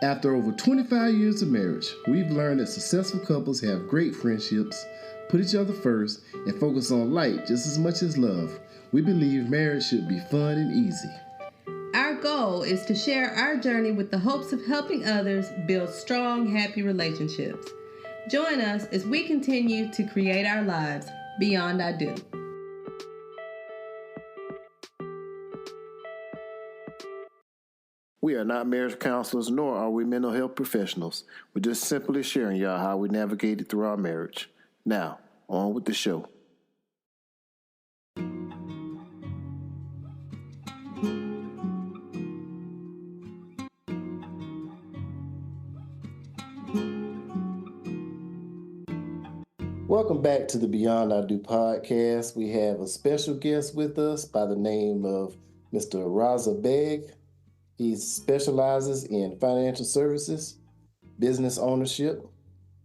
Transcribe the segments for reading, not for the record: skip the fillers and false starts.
After over 25 years of marriage, we've learned that successful couples have great friendships, put each other first, and focus on light just as much as love. We believe marriage should be fun and easy. Our goal is to share our journey with the hopes of helping others build strong, happy relationships. Join us as we continue to create our lives beyond I do. We are not marriage counselors, nor are we mental health professionals. We're just simply sharing y'all how we navigated through our marriage. Now, on with the show. Welcome back to the Beyond I Do podcast. We have a special guest with us by the name of Mr. Raza Begg. He specializes in financial services, business ownership,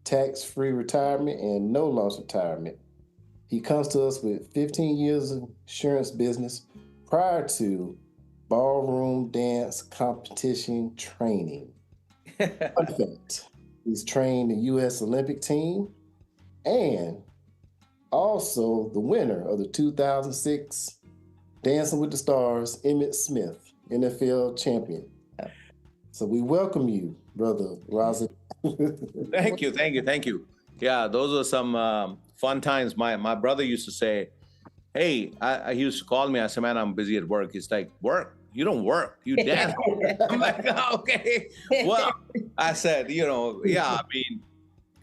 tax-free retirement, and no-loss retirement. He comes to us with 15 years of insurance business prior to Ballroom Dance Competition training. Fun fact, he's trained the U.S. Olympic team and also the winner of the 2006 Dancing with the Stars, Emmitt Smith, NFL champion. So we welcome you, Brother Raza. Thank you. Yeah, those are some fun times. My brother used to say, hey, he used to call me. I said, man, I'm busy at work. He's like, work? You don't work. You dance. I'm like, oh, okay. Well, I said, yeah, I mean,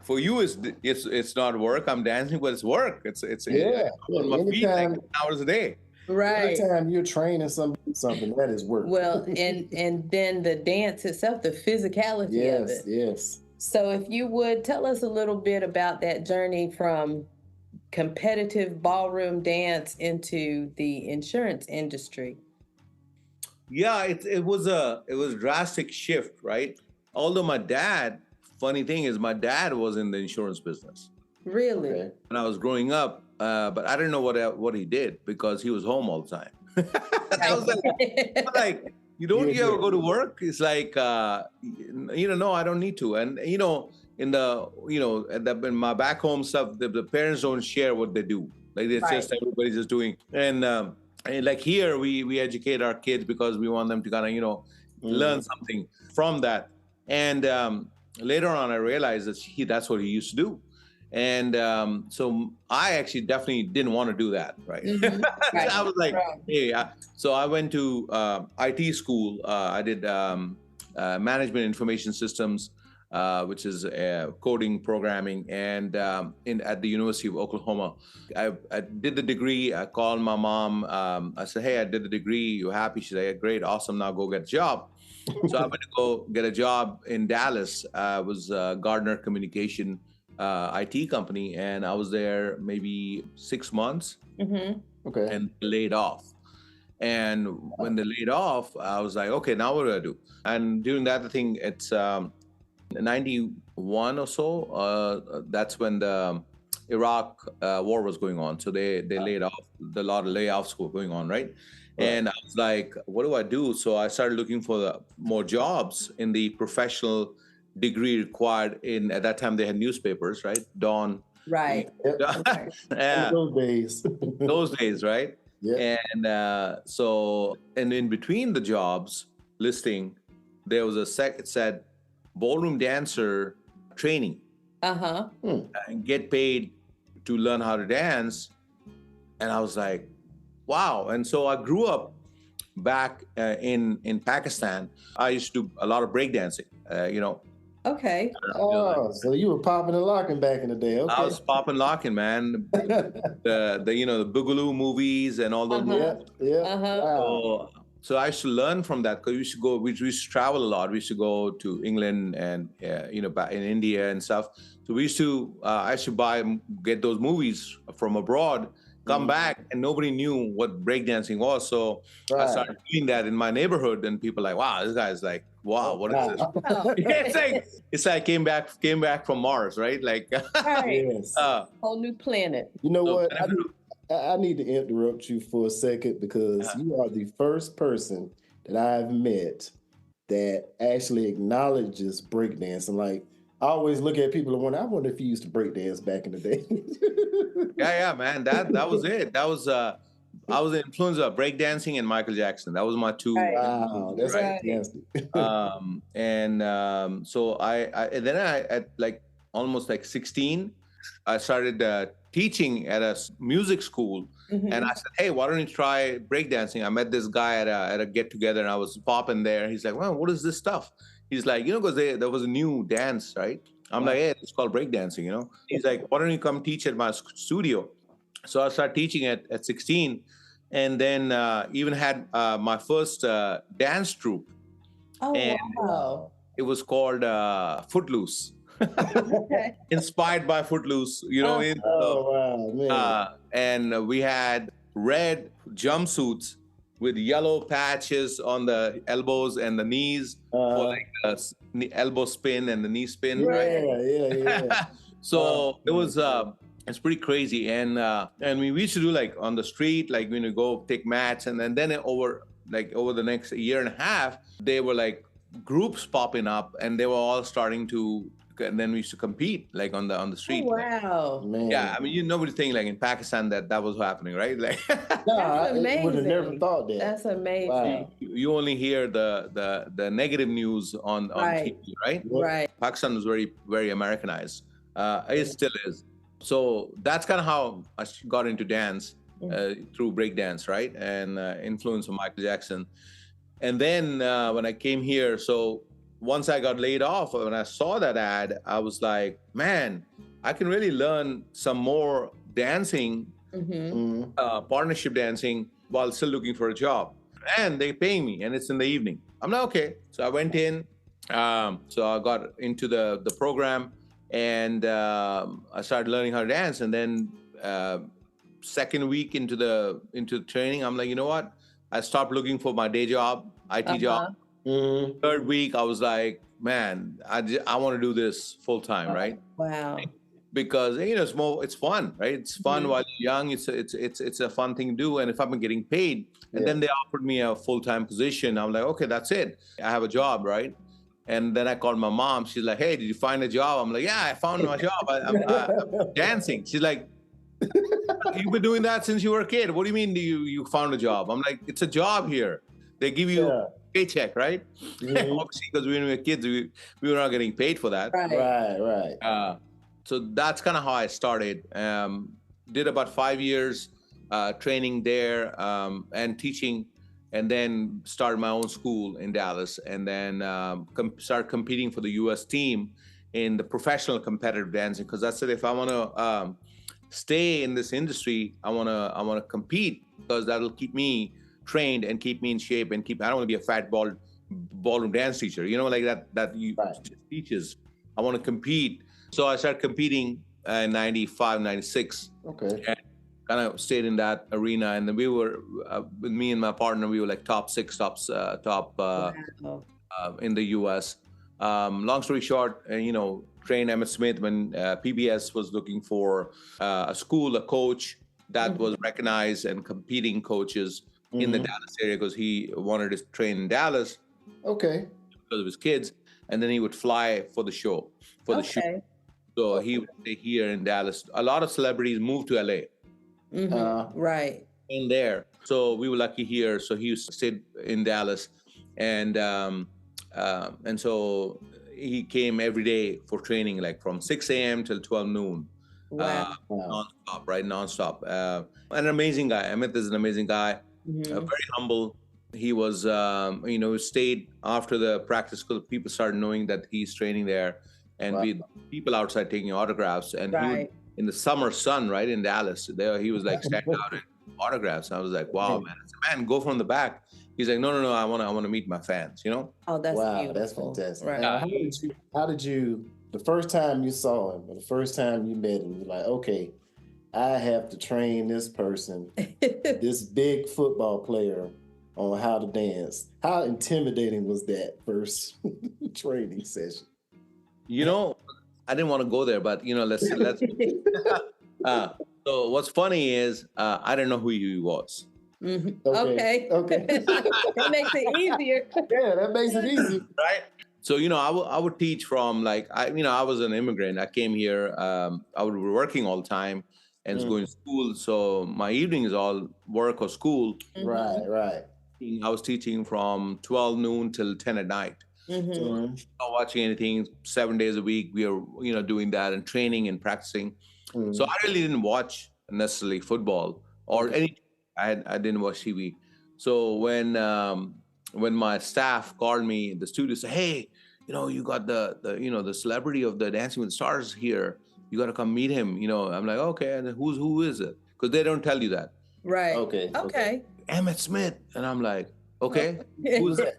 for you, it's not work. I'm dancing, but it's work. It's on my feet like hours a day. Right. Every time you're training something, that is work. Well, and then the dance itself, the physicality of it. Yes. So if you would tell us a little bit about that journey from competitive ballroom dance into the insurance industry. Yeah, it was a drastic shift, right? Although funny thing is my dad was in the insurance business. Really? Okay. When I was growing up, but I didn't know what he did because he was home all the time. I was like, you ever go to work? It's like, no, I don't need to. And in my back home stuff, the parents don't share what they do. Like it's just everybody's just doing. And like here, we educate our kids because we want them to kind of learn something from that. And later on, I realized that that's what he used to do. And so I actually definitely didn't want to do that, right? Mm-hmm. Right. So I was like, hey, so I went to IT school. I did management information systems, which is coding, programming, and at the University of Oklahoma. I did the degree. I called my mom. I said, hey, I did the degree. You happy? She said, great, awesome. Now go get a job. So I went to go get a job in Dallas. It was Gardner Communication IT company, and I was there maybe 6 months. Mm-hmm. Okay. And laid off. And when they laid off, I was like, okay, now what do I do? And during that, I think it's 91 or so. That's when the Iraq war was going on. So they laid off. A lot of layoffs were going on, right? And I was like, what do I do? So I started looking for more jobs in the professional degree required at that time. They had newspapers, right? Dawn. Right. Those days, right? Yeah. And and in between the jobs listing, there was it said ballroom dancer training. And get paid to learn how to dance. And I was like, wow. And so I grew up back in Pakistan. I used to do a lot of breakdancing, Okay. So you were popping and locking back in the day. Okay. I was popping and locking, man. the Boogaloo movies and all those movies. Yeah. Wow. So I used to learn from that because we used to travel a lot. We used to go to England and back in India and stuff. So we used to I used to get those movies from abroad, come back, and nobody knew what breakdancing was. So I started doing that in my neighborhood, and people were like, wow, this guy's like, wow, what is this? It's like came back from Mars, right? Like, yes. Whole new planet. You know what? I need to interrupt you for a second because you are the first person that I've met that actually acknowledges breakdancing. Like, I always look at people and wonder, I wonder if you used to breakdance back in the day. Yeah, man. That was it. That was I was influenced by breakdancing and Michael Jackson. That was my two. Wow, that's Right. fantastic. So and then at like almost like 16, I started teaching at a music school, and I said, "Hey, why don't you try breakdancing?" I met this guy at a get together, and I was popping there. He's like, "Well, what is this stuff?" He's like, because there was a new dance, right? I'm like, "Hey, it's called breakdancing." He's like, "Why don't you come teach at my studio?" So I started teaching at 16, and then even had my first dance troupe. Oh, And wow. it was called Footloose. Okay. Inspired by Footloose, Oh, wow, man. and we had red jumpsuits with yellow patches on the elbows and the knees for like the elbow spin and the knee spin, right? Yeah. So it was it's pretty crazy, and we used to do like on the street, like when you go take mats, and then over the next year and a half, they were like groups popping up, and they were all starting to, and then we used to compete like on the street. Oh, wow. Man. Yeah, I mean, nobody think like in Pakistan that was happening, right? Like, I amazing. would have never thought that. That's amazing. Wow. you only hear the negative news on Right. TV, right? Right. Pakistan was very, very Americanized. It still is. So that's kind of how I got into dance through breakdance, right? And influence of Michael Jackson. And then when I came here, so once I got laid off, when I saw that ad, I was like, man, I can really learn some more dancing, partnership dancing, while still looking for a job. And they pay me, and it's in the evening. I'm like, okay. So I went in. So I got into the program, and I started learning how to dance. And then second week into training, I'm like, you know what? I stopped looking for my day job, IT job. Third week, I was like, man, I want to do this full time, right? Wow. Because it's fun, right? It's fun while you're young. It's a fun thing to do. And if I'm getting paid, and then they offered me a full-time position, I'm like, okay, that's it. I have a job, right? And then I called my mom. She's like, hey, did you find a job? I'm like, yeah, I found my job. I'm dancing. She's like, you've been doing that since you were a kid. What do you mean you found a job? I'm like, it's a job here. They give you a paycheck, right? Obviously, because when we were kids, we were not getting paid for that. Right. So that's kind of how I started. Did about 5 years training there and teaching, and then started my own school in Dallas, and then started competing for the U.S. team in the professional competitive dancing. Because I said, if I want to stay in this industry, I want to compete, because that'll keep me trained and keep me in shape and I don't want to be a fat ballroom dance teacher, like that you teaches. I want to compete. So I started competing in 95, 96. Okay. And kind of stayed in that arena. And then we were, with me and my partner, we were like top in the US. Long story short, trained Emmitt Smith when PBS was looking for a coach that was recognized and competing coaches in the Dallas area, because he wanted to train in Dallas. Okay. Because of his kids. And then he would fly for the show, the shoot. So he would stay here in Dallas. A lot of celebrities moved to LA. Right. In there. So we were lucky here. So he stayed in Dallas. And so he came every day for training, like from 6 a.m. till 12 noon. Wow. Nonstop, right? Nonstop. An amazing guy. Emmitt is an amazing guy. Very humble. He was, stayed after the practice school. People started knowing that he's training there, and people outside taking autographs. And he would, in the summer sun, right in Dallas, there he was like standing out in autographs. And I was like, wow, man! I said, man, go from the back. He's like, no, I want to meet my fans. Oh, that's beautiful. That's fantastic. Right. How did you? The first time you saw him, or the first time you met him, you're like, okay, I have to train this person, this big football player, on how to dance. How intimidating was that first training session? I didn't want to go there, but let's. So what's funny is I didn't know who he was. Okay. That makes it easier. Yeah, that makes it easy. Right. So, I would teach from like, I was an immigrant. I came here. I would be working all the time and going to school. So my evening is all work or school. Right. I was teaching from 12 noon till 10 at night. Not watching anything 7 days a week. We are, doing that and training and practicing. So I really didn't watch necessarily football or any. I didn't watch TV. So when my staff called me, the studio said, "Hey, you got the celebrity of the Dancing with the Stars here. You got to come meet him." I'm like, okay, and who is it? Because they don't tell you that. Right. Okay. Emmitt Smith, and I'm like, okay, who's that?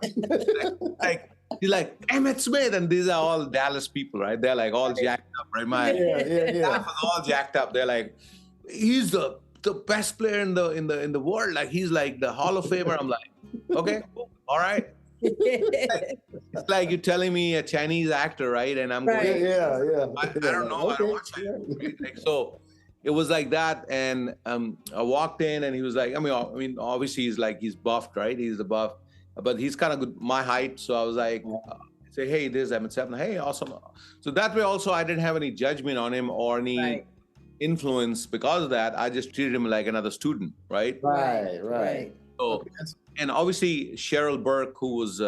He's like Emmitt Smith, and these are all Dallas people, right? They're like all jacked up, right? My staff is all jacked up. They're like, he's the best player in the world. Like he's like the Hall of Famer. I'm like, okay, cool. All right. It's like you're telling me a Chinese actor, right? And I'm going, I don't know. I don't watch it. Right? Like, so it was like that. And I walked in and he was like, I mean, obviously he's buffed, right? He's the buff, but he's kind of good, my height. So I was like, say, hey, this is Emmitt Smith. Hey, awesome. So that way also I didn't have any judgment on him or any influence because of that. I just treated him like another student, right? Right. So, and obviously Cheryl Burke, who was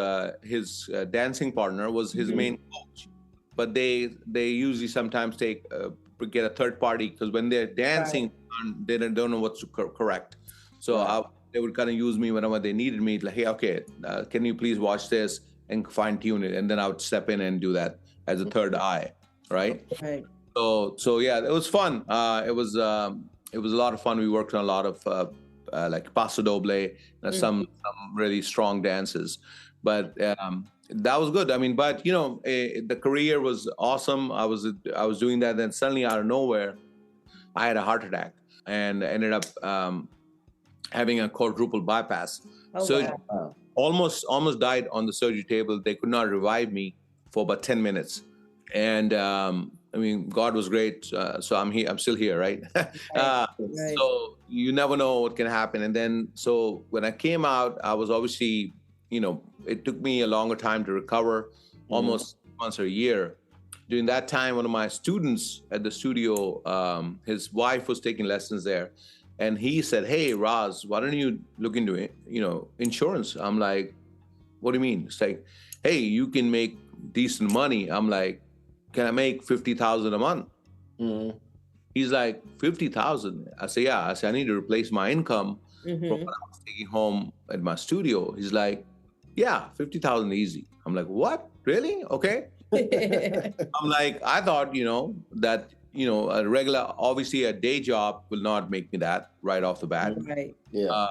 his dancing partner, was his main coach. But they usually sometimes get a third party because when they're dancing, they don't know what's correct. So they would kind of use me whenever they needed me. Like, hey, okay, can you please watch this and fine tune it? And then I would step in and do that as a third eye, right? Right. So yeah, it was fun. It was a lot of fun. We worked on a lot of like Paso Doble, some really strong dances, but that was good. I mean, but the career was awesome. I was doing that, then suddenly out of nowhere, I had a heart attack and ended up having a quadruple bypass. Almost died on the surgery table. They could not revive me for about 10 minutes, and I mean, God was great. So I'm here. I'm still here, right? So you never know what can happen. And then, so when I came out, I was obviously, it took me a longer time to recover, almost months or a year. During that time, one of my students at the studio, his wife was taking lessons there. And he said, hey, Raz, why don't you look into it, insurance? I'm like, what do you mean? It's like, hey, you can make decent money. I'm like, can I make $50,000 a month? He's like, 50,000. I say, yeah. I say, I need to replace my income from what I was taking home at my studio. He's like, yeah, 50,000 easy. I'm like, what? Really? Okay. I'm like, I thought, that, a regular, obviously a day job will not make me that right off the bat. Right. Yeah.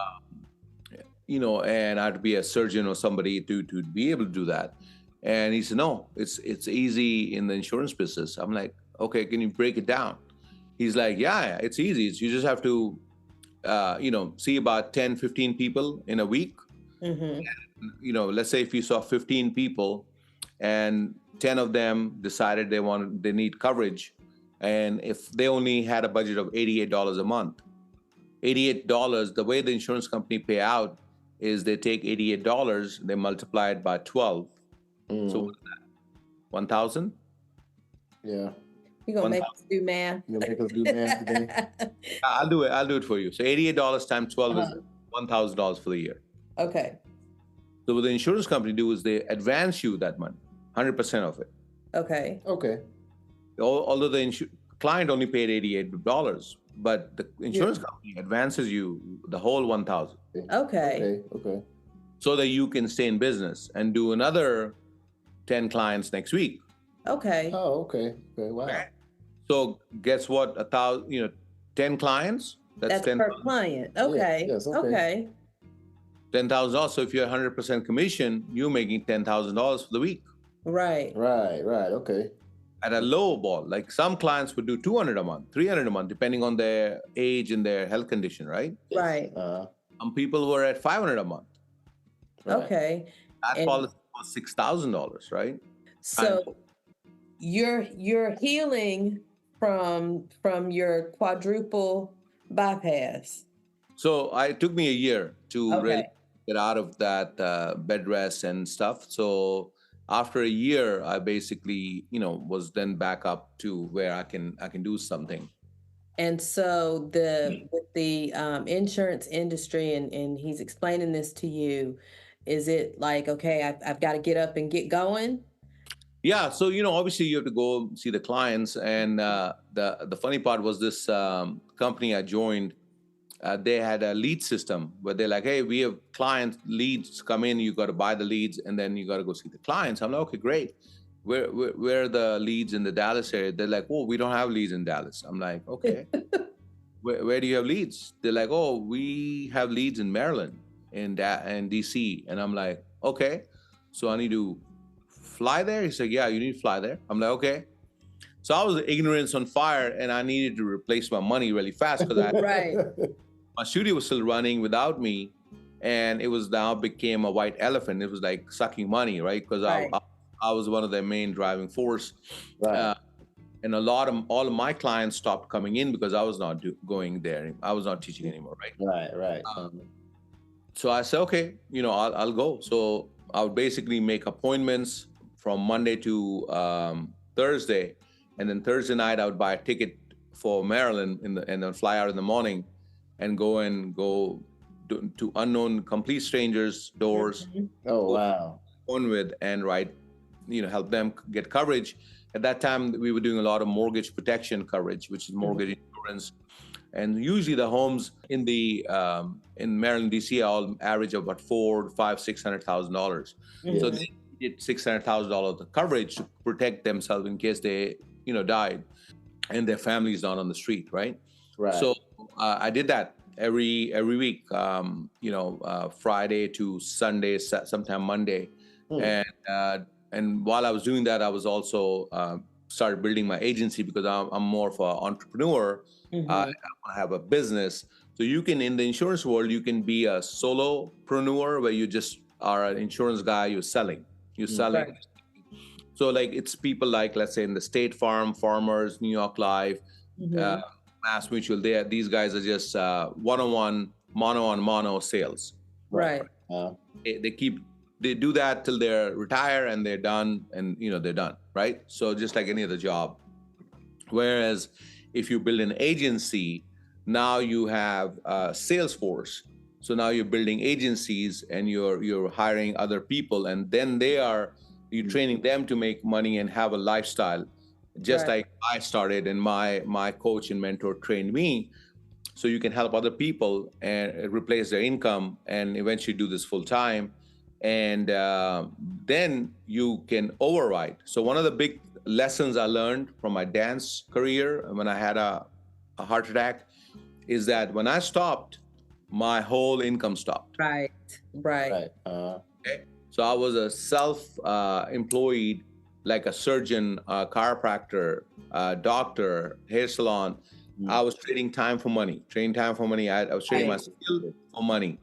And I had to be a surgeon or somebody to be able to do that. And he said, no, it's easy in the insurance business. I'm like, okay, can you break it down? He's like, yeah, it's easy. You just have to, see about 10, 15 people in a week. And, let's say if you saw 15 people and 10 of them decided they need coverage. And if they only had a budget of $88 a month, $88, the way the insurance company pay out is they take $88, they multiply it by 12. So what is that? 1,000? Yeah. You're going to make us do math. You're going to make us do math today? I'll do it for you. So $88 times 12 is $1,000 for the year. Okay. So what the insurance company do is they advance you that money, 100% of it. Okay. Although the client only paid $88, but the insurance company advances you the whole 1,000. Okay. So that you can stay in business and do another 10 clients next week. Okay. Oh, okay. Wow. Okay. So guess what? 10 clients. That's 10 per client. Okay. Yes, okay. $10,000. So if you're 100% commission, you're making $10,000 for the week. Right. Okay. At a low ball, like some clients would do $200 a month, $300 a month, depending on their age and their health condition, right? Right. Some people were at $500 a month. Right. Okay. That policy was $6,000, right? So you're healing from your quadruple bypass. So it took me a year to really Okay. get out of that bed rest and stuff. So after a year, I basically, was then back up to where I can do something. And so with the insurance industry, and he's explaining this to you, is it like, okay, I've got to get up and get going? Yeah. So obviously you have to go see the clients, and the funny part was this company I joined. They had a lead system where they're like, hey, we have client leads come in, you got to buy the leads, and then you got to go see the clients. I'm like, okay, great. Where are the leads in the Dallas area? They're like, oh, we don't have leads in Dallas. I'm like, okay. Where do you have leads? They're like, oh, we have leads in Maryland and DC. And I'm like, okay. So I need to fly there? He said, yeah, you need to fly there. I'm like, okay. So I was ignorance on fire, and I needed to replace my money really fast because Right. my studio was still running without me, and it was now became a white elephant. It was like sucking money, right? Because Right. I was one of their main driving force. Right. And all of my clients stopped coming in because I was not going there. I was not teaching anymore, right? Right. So I said, okay, I'll go. So I would basically make appointments from Monday to Thursday, and then Thursday night I would buy a ticket for Maryland and then fly out in the morning, and go to unknown, complete strangers' doors. Oh, wow. On with and help them get coverage. At that time, we were doing a lot of mortgage protection coverage, which is mortgage insurance. And usually the homes in in Maryland, DC, all average of about $600,000. So they did $600,000 of coverage to protect themselves in case they, died, and their family is not on the street, right? Right. So I did that every week, Friday to Sunday, sometime Monday, and while I was doing that, I was also started building my agency because I'm more of an entrepreneur. I have a business. So you can, in the insurance world, you can be a solopreneur where you just are an insurance guy. You're selling. Right. So like it's people like, let's say in the State Farm, Farmers, New York Life, Mass Mutual. These guys are just one-on-one, mono sales. Right. They do that till they're retire and they're done, and they're done, right? So just like any other job. Whereas if you build an agency, now you have a sales force. So now you're building agencies and you're hiring other people, and then you're training them to make money and have a lifestyle, just like I started and my coach and mentor trained me. So you can help other people and replace their income and eventually do this full time. And then you can override. So one of the big lessons I learned from my dance career when I had a heart attack is that when I stopped, my whole income stopped. Right. Okay. So I was a self-employed, like a surgeon, chiropractor, doctor, hair salon. I was trading time for money. I was trading my skill for money.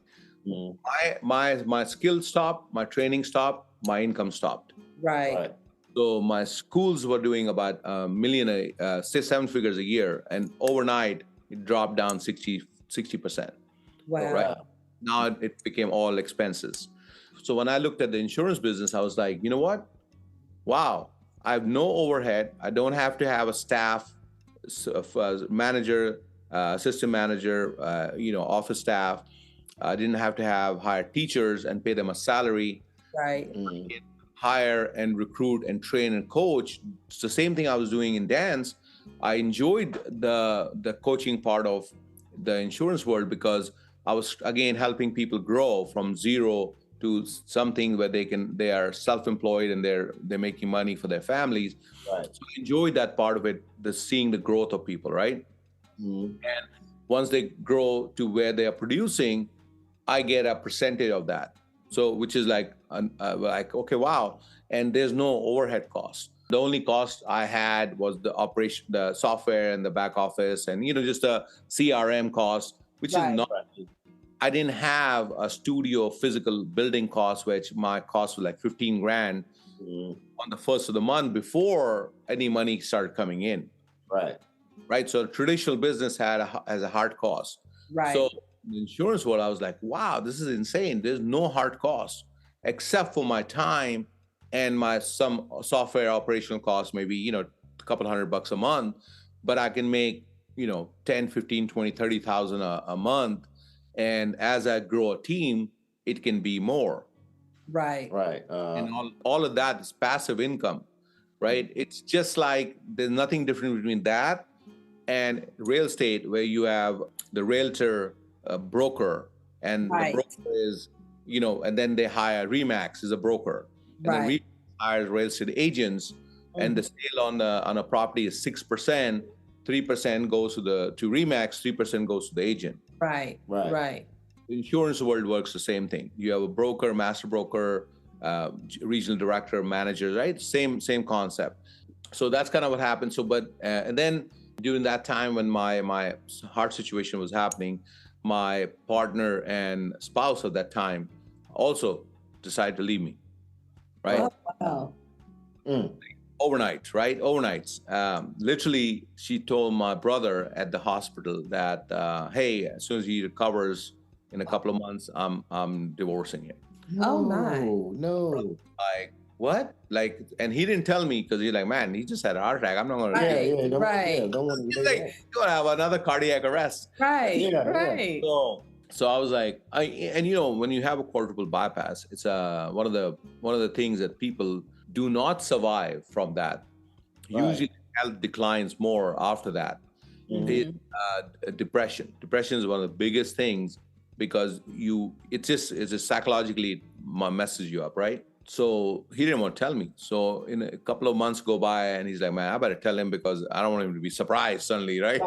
My skill stopped, my training stopped, my income stopped. Right. So my schools were doing about $1 million, 7 figures a year, and overnight it dropped down 60%. Wow. Right. Now it became all expenses. So when I looked at the insurance business, I was like, you know what? Wow, I have no overhead. I don't have to have a staff, manager, assistant manager, office staff. I didn't have to hire teachers and pay them a salary. Right. Hire and recruit and train and coach. It's the same thing I was doing in dance. I enjoyed the coaching part of the insurance world because I was again helping people grow from zero to something where they are self-employed and they're making money for their families. Right. So I enjoyed that part of it, seeing the growth of people, right? And once they grow to where they are producing, I get a percentage of that. So which is like okay, wow. And there's no overhead cost. The only cost I had was the operation, the software and the back office, and just a CRM cost, which is not. I didn't have a studio physical building cost, which my cost was like 15 grand on the first of the month before any money started coming in. Right. So traditional business has a hard cost. Right. So in the insurance world, I was like, wow, this is insane. There's no hard cost except for my time and my some software operational costs, maybe, a couple $100 a month, but I can make, 10, 15, 20, 30,000 a month. And as I grow a team, it can be more. Right. Right. And all of that is passive income, right? It's just like there's nothing different between that and real estate, where you have the realtor, broker, and the broker is, and then they hire Remax as a broker, and then Remax hires real estate agents, and the sale on a property is 6%, 3% goes to Remax, 3% goes to the agent. Right. The insurance world works the same thing. You have a broker, master broker, regional director, manager, right? Same concept. So that's kind of what happened. So, but and then during that time when my heart situation was happening, my partner and spouse at that time also decided to leave me. Right? Oh, wow. Overnight, right? Overnights. Literally, she told my brother at the hospital that, hey, as soon as he recovers in a couple of months, I'm divorcing him. No. Like, what? Like, and he didn't tell me because he's like, man, he just had a heart attack. I'm not going to. Don't want to. He's like, you're gonna have another cardiac arrest. Right. So I was like, when you have a quadruple bypass, it's one of the things that people do not survive from that. Right. Usually, health declines more after that. Depression. Depression is one of the biggest things because it's just psychologically messes you up, right? So he didn't want to tell me. So in a couple of months go by, and he's like, man, I better tell him because I don't want him to be surprised suddenly, right?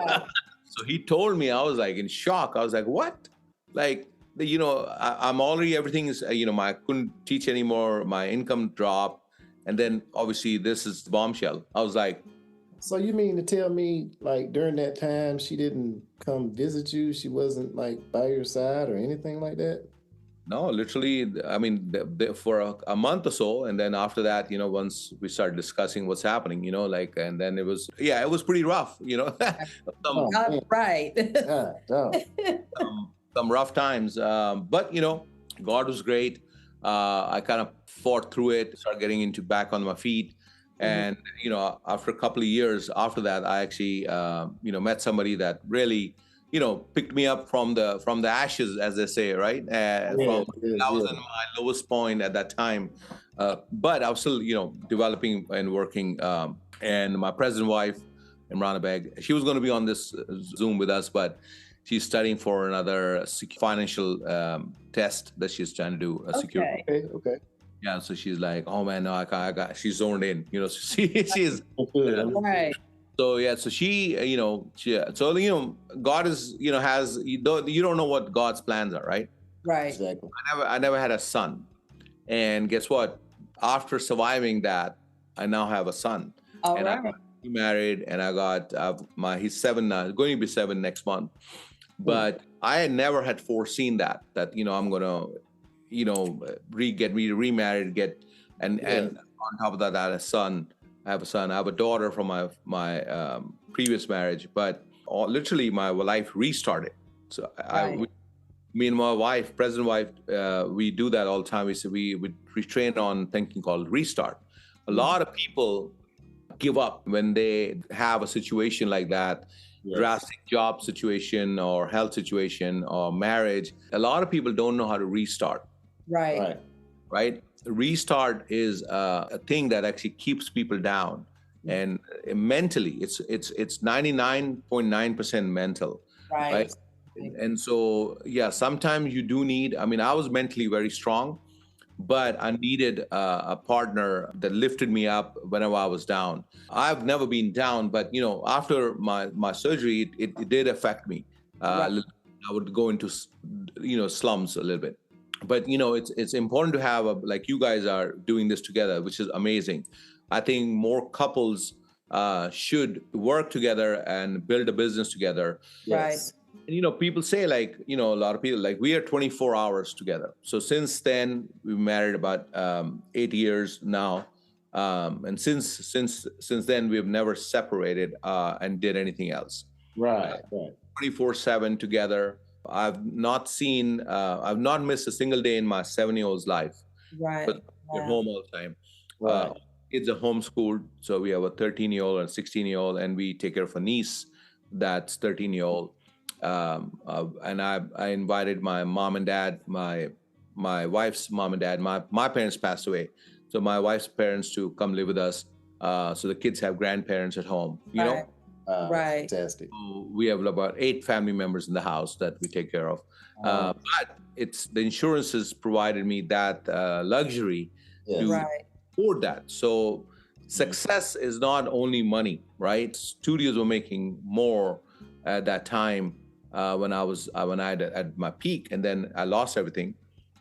So he told me. I was like in shock. I was like, what? Like, I'm already, everything is, I couldn't teach anymore. My income dropped. And then obviously this is the bombshell. I was like, so you mean to tell me, like, during that time, she didn't come visit you? She wasn't, like, by your side or anything like that? No, literally, I mean, for a month or so. And then after that, once we started discussing what's happening, and then it was pretty rough, Right. Some rough times. But, God was great. I kind of fought through it, started getting back on my feet. And, after a couple of years after that, I actually, met somebody that really, picked me up from the ashes, as they say, right? I was in my lowest point at that time. But I was still, developing and working. And my present wife, Raza Begg, she was going to be on this Zoom with us, but she's studying for another financial test that she's trying to do. Security. Okay. Yeah, so she's like, oh man, no, I got. She's zoned in, she's right. So yeah, so God is, you don't know what God's plans are, right? Right. Exactly. I never had a son, and guess what? After surviving that, I now have a son. I got married, and I got he's 7 now, going to be 7 next month. But I never had foreseen that I'm gonna, get remarried, and on top of that, I had a son. I have a daughter from my previous marriage, but literally my life restarted. So me and my wife, present wife, we do that all the time. We train on thinking called restart. A lot of people give up when they have a situation like that. Drastic job situation or health situation or marriage. A lot of people don't know how to restart. Right. Restart is a thing that actually keeps people down, and mentally, it's 99.9% mental. Right. And so, sometimes you do need. I mean, I was mentally very strong, but I needed a partner that lifted me up whenever I was down. I've never been down, but after my surgery, it did affect me. I would go into slums a little bit. But it's important to have like you guys are doing this together, which is amazing. I think more couples should work together and build a business together. Yes. And people say like a lot of people like we are 24 hours together. So since then we've married about 8 years now, and since then we've never separated and did anything else. Right. 24/7 together. I've not missed a single day in my 7-year-old's life. Right. But we're home all the time. Right. Kids are homeschooled. So we have a 13-year-old and 16-year-old, and we take care of a niece that's 13-year-old. And I invited my mom and dad, my wife's mom and dad. My parents passed away. So my wife's parents to come live with us. So the kids have grandparents at home, you know? Right. Fantastic. So we have about 8 family members in the house that we take care of. But it's the insurance has provided me that luxury to afford that. So success is not only money, right? Studios were making more at that time when I had at my peak, and then I lost everything.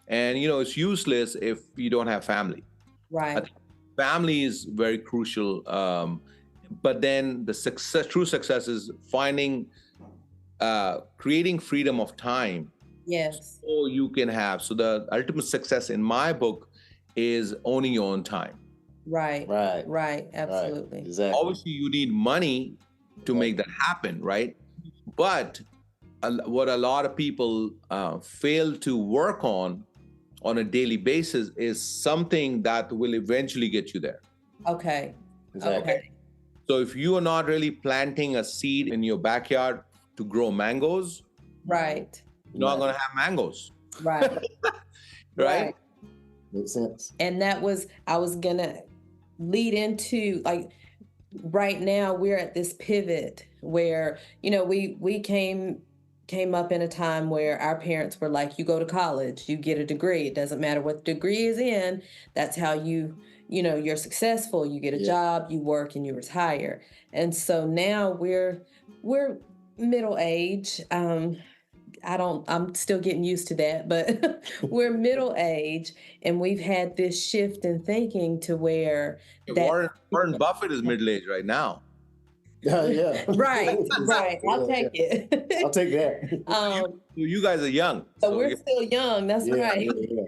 And it's useless if you don't have family. Right. Family is very crucial. But then the true success is creating freedom of time. Yes. So you can have. So the ultimate success in my book is owning your own time. Right. Absolutely. Right. Exactly. Obviously, you need money to make that happen, right? But what a lot of people fail to work on a daily basis is something that will eventually get you there. Okay. Exactly. Okay. So if you are not really planting a seed in your backyard to grow mangoes, right, you're not going to have mangoes. Right. Right? Makes sense. And I was going to lead into, like, right now we're at this pivot where, we came up in a time where our parents were like, you go to college, you get a degree. It doesn't matter what the degree is in. That's how you're successful. You get a job, you work, and you retire. And so now we're middle age. I'm still getting used to that, but we're middle age, and we've had this shift in thinking to where Warren Buffett is middle age right now. Yeah. Right. I'll take it. I'll take that. You guys are young. So we're still young. That's right. Yeah.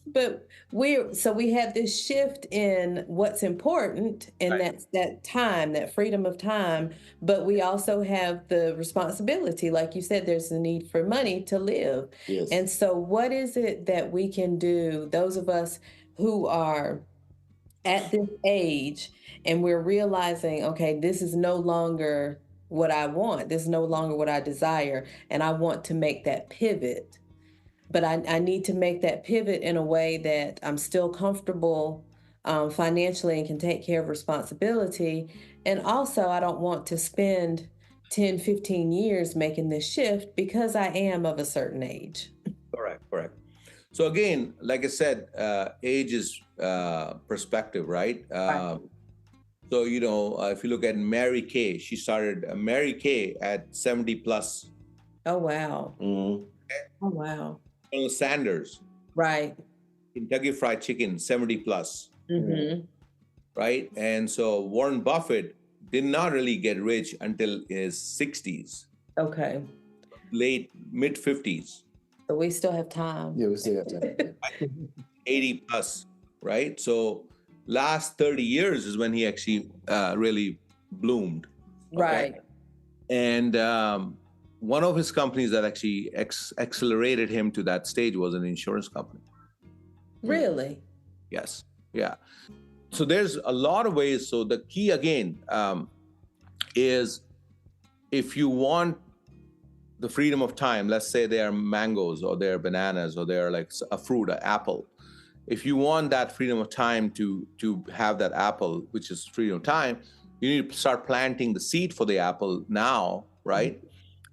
But we have this shift in what's important, and that's that time, that freedom of time. But we also have the responsibility, like you said, there's a need for money to live. Yes. And so what is it that we can do, those of us who are at this age, and we're realizing, okay, this is no longer what I want. This is no longer what I desire. And I want to make that pivot. But I need to make that pivot in a way that I'm still comfortable financially and can take care of responsibility. And also, I don't want to spend 10, 15 years making this shift because I am of a certain age. Correct. So again, like I said, age is perspective, right? So, if you look at Mary Kay, she started Mary Kay at 70 plus. Oh, wow. Mm-hmm. Oh, wow. Colonel Sanders. Right. Kentucky Fried Chicken, 70 plus. Mm-hmm. Right? And so Warren Buffett did not really get rich until his 60s. Okay. Late, mid 50s. So we still have time. Yeah, we still have time. 80 plus, right? So last 30 years is when he actually really bloomed. Okay? Right. And one of his companies that actually accelerated him to that stage was an insurance company. Really? Yes. Yeah. So there's a lot of ways. So the key again is if you want the freedom of time, let's say they are mangoes or they're bananas or they're like a fruit, an apple. If you want that freedom of time to have that apple, which is freedom of time, you need to start planting the seed for the apple now, right? Mm-hmm.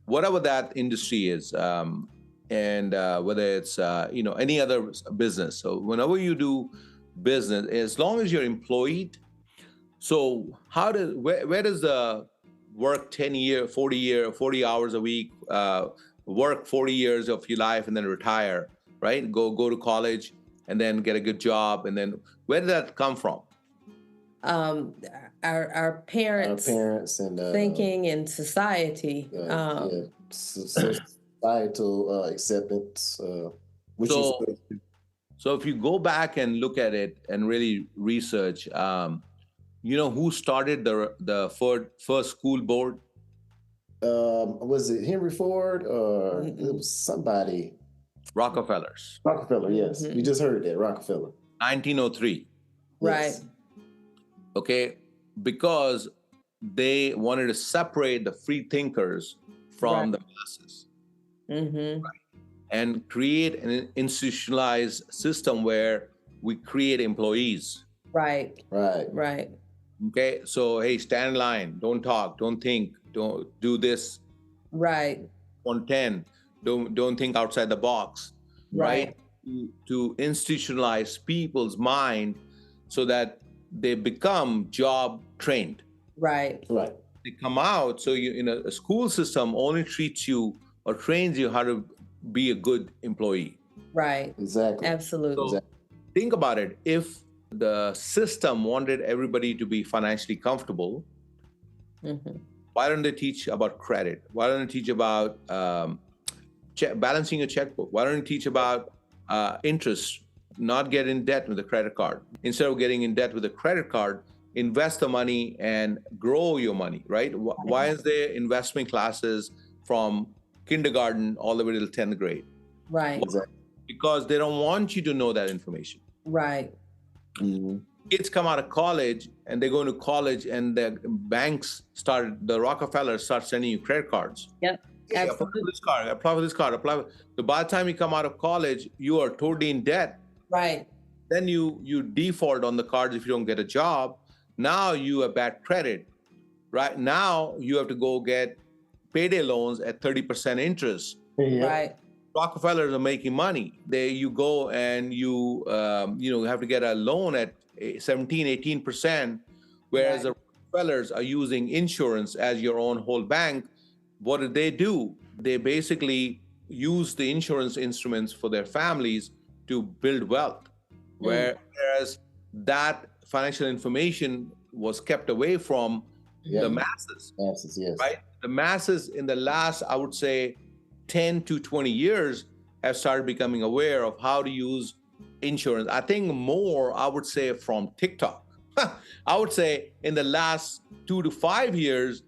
Whatever that industry is, and whether it's any other business. So whenever you do business, as long as you're employed, so where does the work 40 hours a week, work 40 years of your life and then retire, right? Go to college and then get a good job, and then where did that come from? Our parents and thinking in society. Societal acceptance. So if you go back and look at it and really research, who started the first school board? Was it Henry Ford or it was somebody? Rockefellers. Rockefeller, yes. We just heard that, Rockefeller. 1903. Right. Yes. Okay, because they wanted to separate the free thinkers from the masses and create an institutionalized system where we create employees. Right. Right. Right. Okay, so hey, stand in line, don't talk, don't think, don't do this Right. on 10, don't think outside the box, right? To institutionalize people's mind so that they become job trained. Right. Right. They come out, so you in a school system only treats you or trains you how to be a good employee. Right. Exactly. Absolutely. So think about it. If the system wanted everybody to be financially comfortable, why don't they teach about credit? Why don't they teach about balancing a checkbook? Why don't they teach about interest, not get in debt with a credit card? Instead of getting in debt with a credit card, invest the money and grow your money, right? Why is there investment classes from kindergarten all the way to the 10th grade? Right. Exactly. Because they don't want you to know that information. Right. Kids come out of college and they go into college and the banks the Rockefellers start sending you credit cards. Yep. Hey, apply for this card, apply for this card, So by the time you come out of college, you are totally in debt. Right. Then you default on the cards if you don't get a job. Now you have bad credit. Right now you have to go get payday loans at 30% interest. Right. Rockefellers are making money. You go and you have to get a loan at 17-18%, whereas the Rockefellers are using insurance as your own whole bank. What do? They basically use the insurance instruments for their families to build wealth, whereas that financial information was kept away from the masses. Masses, yes. Right? The masses in the last, I would say, 10 to 20 years have started becoming aware of how to use insurance. I think more, I would say, from TikTok. I would say in the last 2 to 5 years,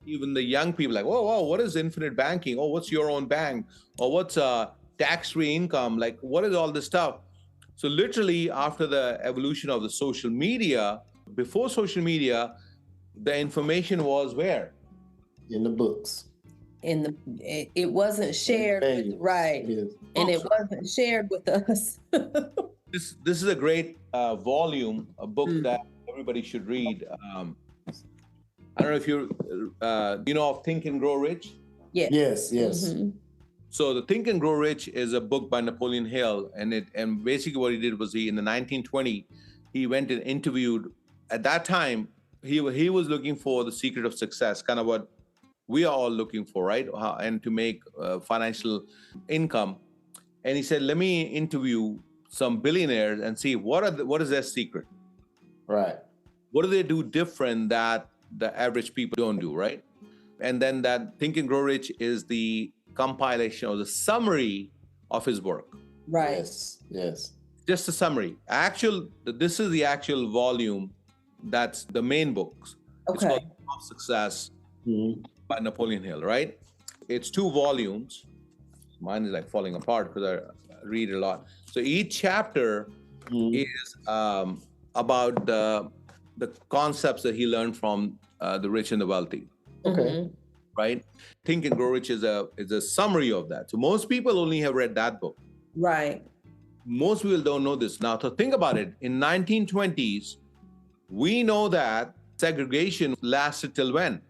even the young people like, whoa, what is infinite banking? Oh, what's your own bank? Or what's tax-free income? Like, what is all this stuff? So literally after the evolution of the social media, before social media, the information was where? In the books. It wasn't shared with, right. Yes. And it wasn't shared with us. This is a great volume, a book that everybody should read. I don't know if you know of Think and Grow Rich? Yes. So the Think and Grow Rich is a book by Napoleon Hill, and basically what he did was in the 1920, he went and interviewed. At that time, he was looking for the secret of success, kind of what we are all looking for, right? And to make financial income. And he said, let me interview some billionaires and see what is their secret. Right. What do they do different that the average people don't do, right? And then that Think and Grow Rich is the compilation or the summary of his work. Right. Yes. Just a summary. This is the actual volume. That's the main books. Okay. It's called Law of Success by Napoleon Hill, right? It's 2 volumes. Mine is like falling apart because I read a lot. So each chapter is about the concepts that he learned from the rich and the wealthy. Okay. Right? Think and Grow Rich is a summary of that. So most people only have read that book. Right. Most people don't know this. Now, so think about it. In 1920s, we know that segregation lasted till when?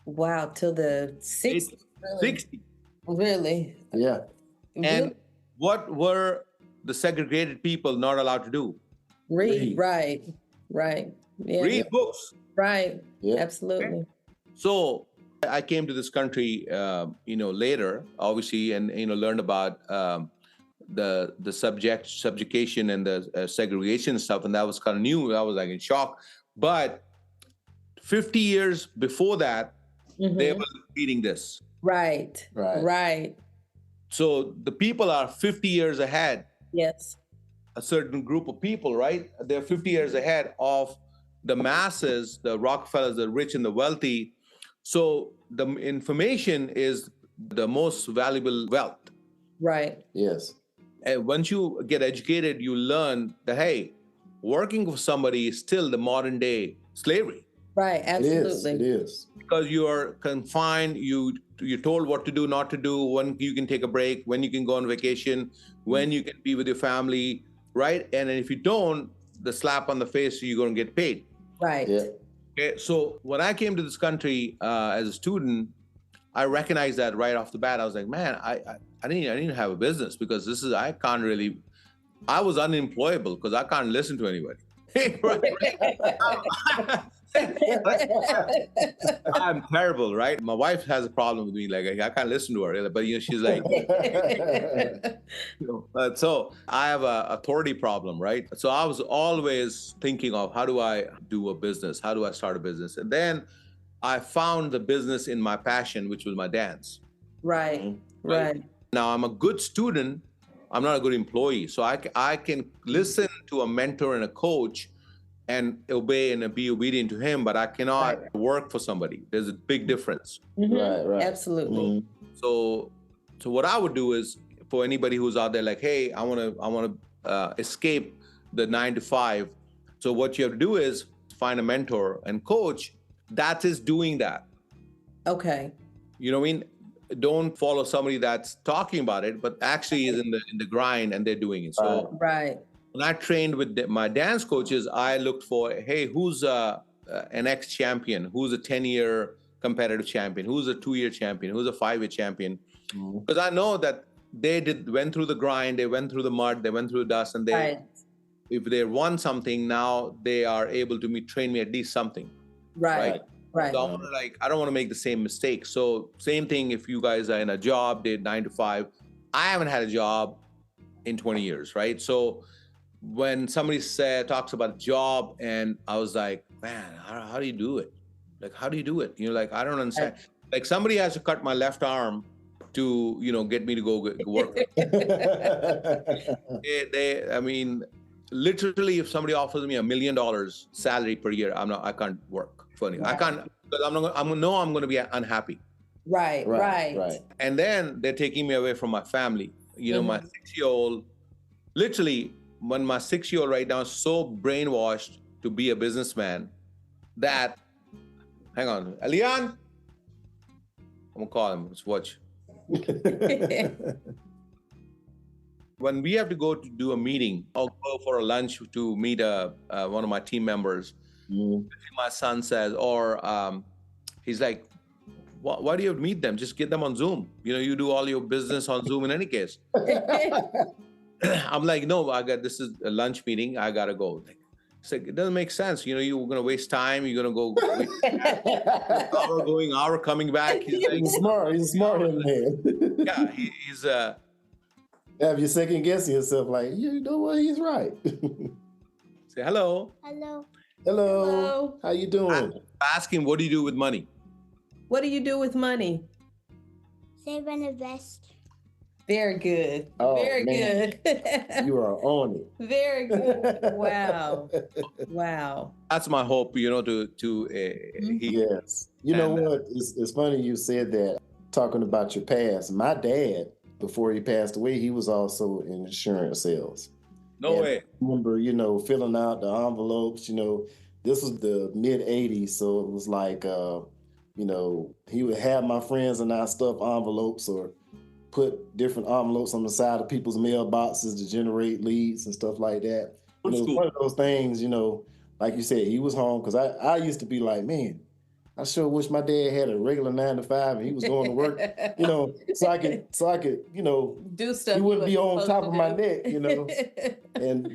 Wow, till the 60s. 60. Really? Yeah. And what were the segregated people not allowed to do? Read. Right. Yeah. Read books. Right. Yeah. Absolutely. Okay. So I came to this country, later, obviously, and learned about the subjugation and the segregation stuff, and that was kind of new. I was like in shock. But 50 years before that, they were reading this. Right. So the people are 50 years ahead. Yes. A certain group of people, right? They're 50 years ahead of the masses, the Rockefellers, the rich and the wealthy. So the information is the most valuable wealth. Right. Yes. And once you get educated, you learn that, hey, working for somebody is still the modern day slavery. Right. Absolutely. It is. Because you are confined, you're told what to do, not to do, when you can take a break, when you can go on vacation, when you can be with your family, right? And then if you don't, the slap on the face, you're going to get paid. Right. Yeah. Okay. So when I came to this country as a student, I recognized that right off the bat. I was like, man, I didn't have a business, because I was unemployable because I can't listen to anybody. I'm terrible, right? My wife has a problem with me. Like, I can't listen to her, but she's like, so I have a authority problem, right? So I was always thinking of, how do I do a business? How do I start a business? And then I found the business in my passion, which was my dance. Right. Right. Now I'm a good student. I'm not a good employee. So I can listen to a mentor and a coach and obey and be obedient to him, but I cannot work for somebody. There's a big difference. Mm-hmm. Right. Absolutely. Mhm. So what I would do is, for anybody who's out there like, hey, I want to escape the 9 to 5. So what you have to do is find a mentor and coach that is doing that. Okay. You know what I mean? Don't follow somebody that's talking about it, but actually is in the grind and they're doing it. So Right. when I trained with my dance coaches, I looked for, hey, who's an ex-champion? Who's a 10-year competitive champion? Who's a 2-year champion? Who's a 5-year champion? Because I know that they went through the grind, they went through the mud, they went through the dust, and if they won something, now they are able to train me at least something. Right. Right. So I don't want to make the same mistake. So same thing if you guys are in a job, did 9 to 5. I haven't had a job in 20 years, right? So when somebody talks about a job, and I was like, man, how do you do it? Like, how do you do it? Like, I don't understand. Like, somebody has to cut my left arm to, get me to go work. I mean, literally, if somebody offers me $1 million salary per year, I can't work for anything. I can't, because I'm going to be unhappy. Right. And then they're taking me away from my family. My 6-year-old, literally, when my 6-year-old right now is so brainwashed to be a businessman that, hang on, Alian, I'm gonna call him. Let's watch. When we have to go to do a meeting, I'll go for a lunch to meet one of my team members. My son says, or he's like, why do you have to meet them? Just get them on Zoom. You do all your business on Zoom in any case. I'm like, no, this is a lunch meeting. I gotta go. It's like, it doesn't make sense. You're gonna waste time. You're gonna go hour going, hour coming back. He's smart. He's a smart man. Yeah, he's. Have you second guessing yourself? Like, you know what? He's right. Say hello. Hello. How you doing? Ask him, what do you do with money? What do you do with money? Save and invest. Very good. Oh, Very man. good. You are on it. Very good. Wow. That's my hope, to Yes. You know what? It's funny you said that, talking about your past. My dad, before he passed away, he was also in insurance sales. No way. I remember, filling out the envelopes, this was the mid 80s. So it was like, he would have my friends and I stuff envelopes or put different envelopes on the side of people's mailboxes to generate leads and stuff like that. It was one of those things, like you said, he was home, because I used to be like, man, I sure wish my dad had a regular 9 to 5 and he was going to work, so I could, do stuff. He wouldn't be on top of my neck,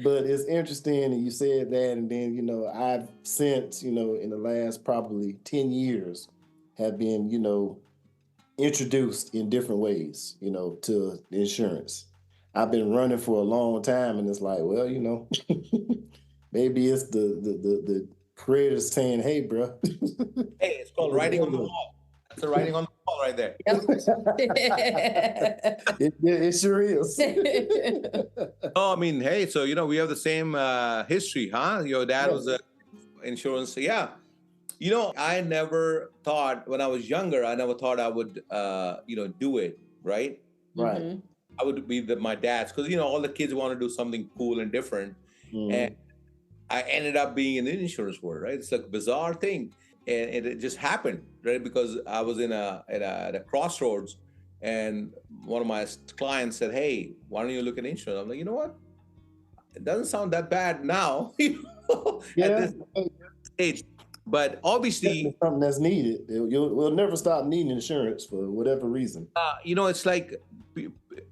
but it's interesting, and you said that, and then, I've since, in the last probably 10 years have been, introduced in different ways, to insurance. I've been running for a long time, and it's like, well, maybe it's the creators saying, hey, bro. Hey, it's called writing on the wall. That's the writing on the wall right there. It sure is. Oh, I mean, hey, so, we have the same history, huh? Your dad was an insurance. Yeah. I never thought when I was younger, I never thought I would, do it, right? Right. Mhm. I would be my dad's because, all the kids want to do something cool and different. And Mm. I ended up being in the insurance world, right? It's like a bizarre thing. And it just happened, right? Because I was at a crossroads and one of my clients said, "Hey, why don't you look at insurance?" I'm like, you know what? It doesn't sound that bad now, at Yeah, this stage. But definitely obviously, something that's needed. We'll never stop needing insurance for whatever reason. it's like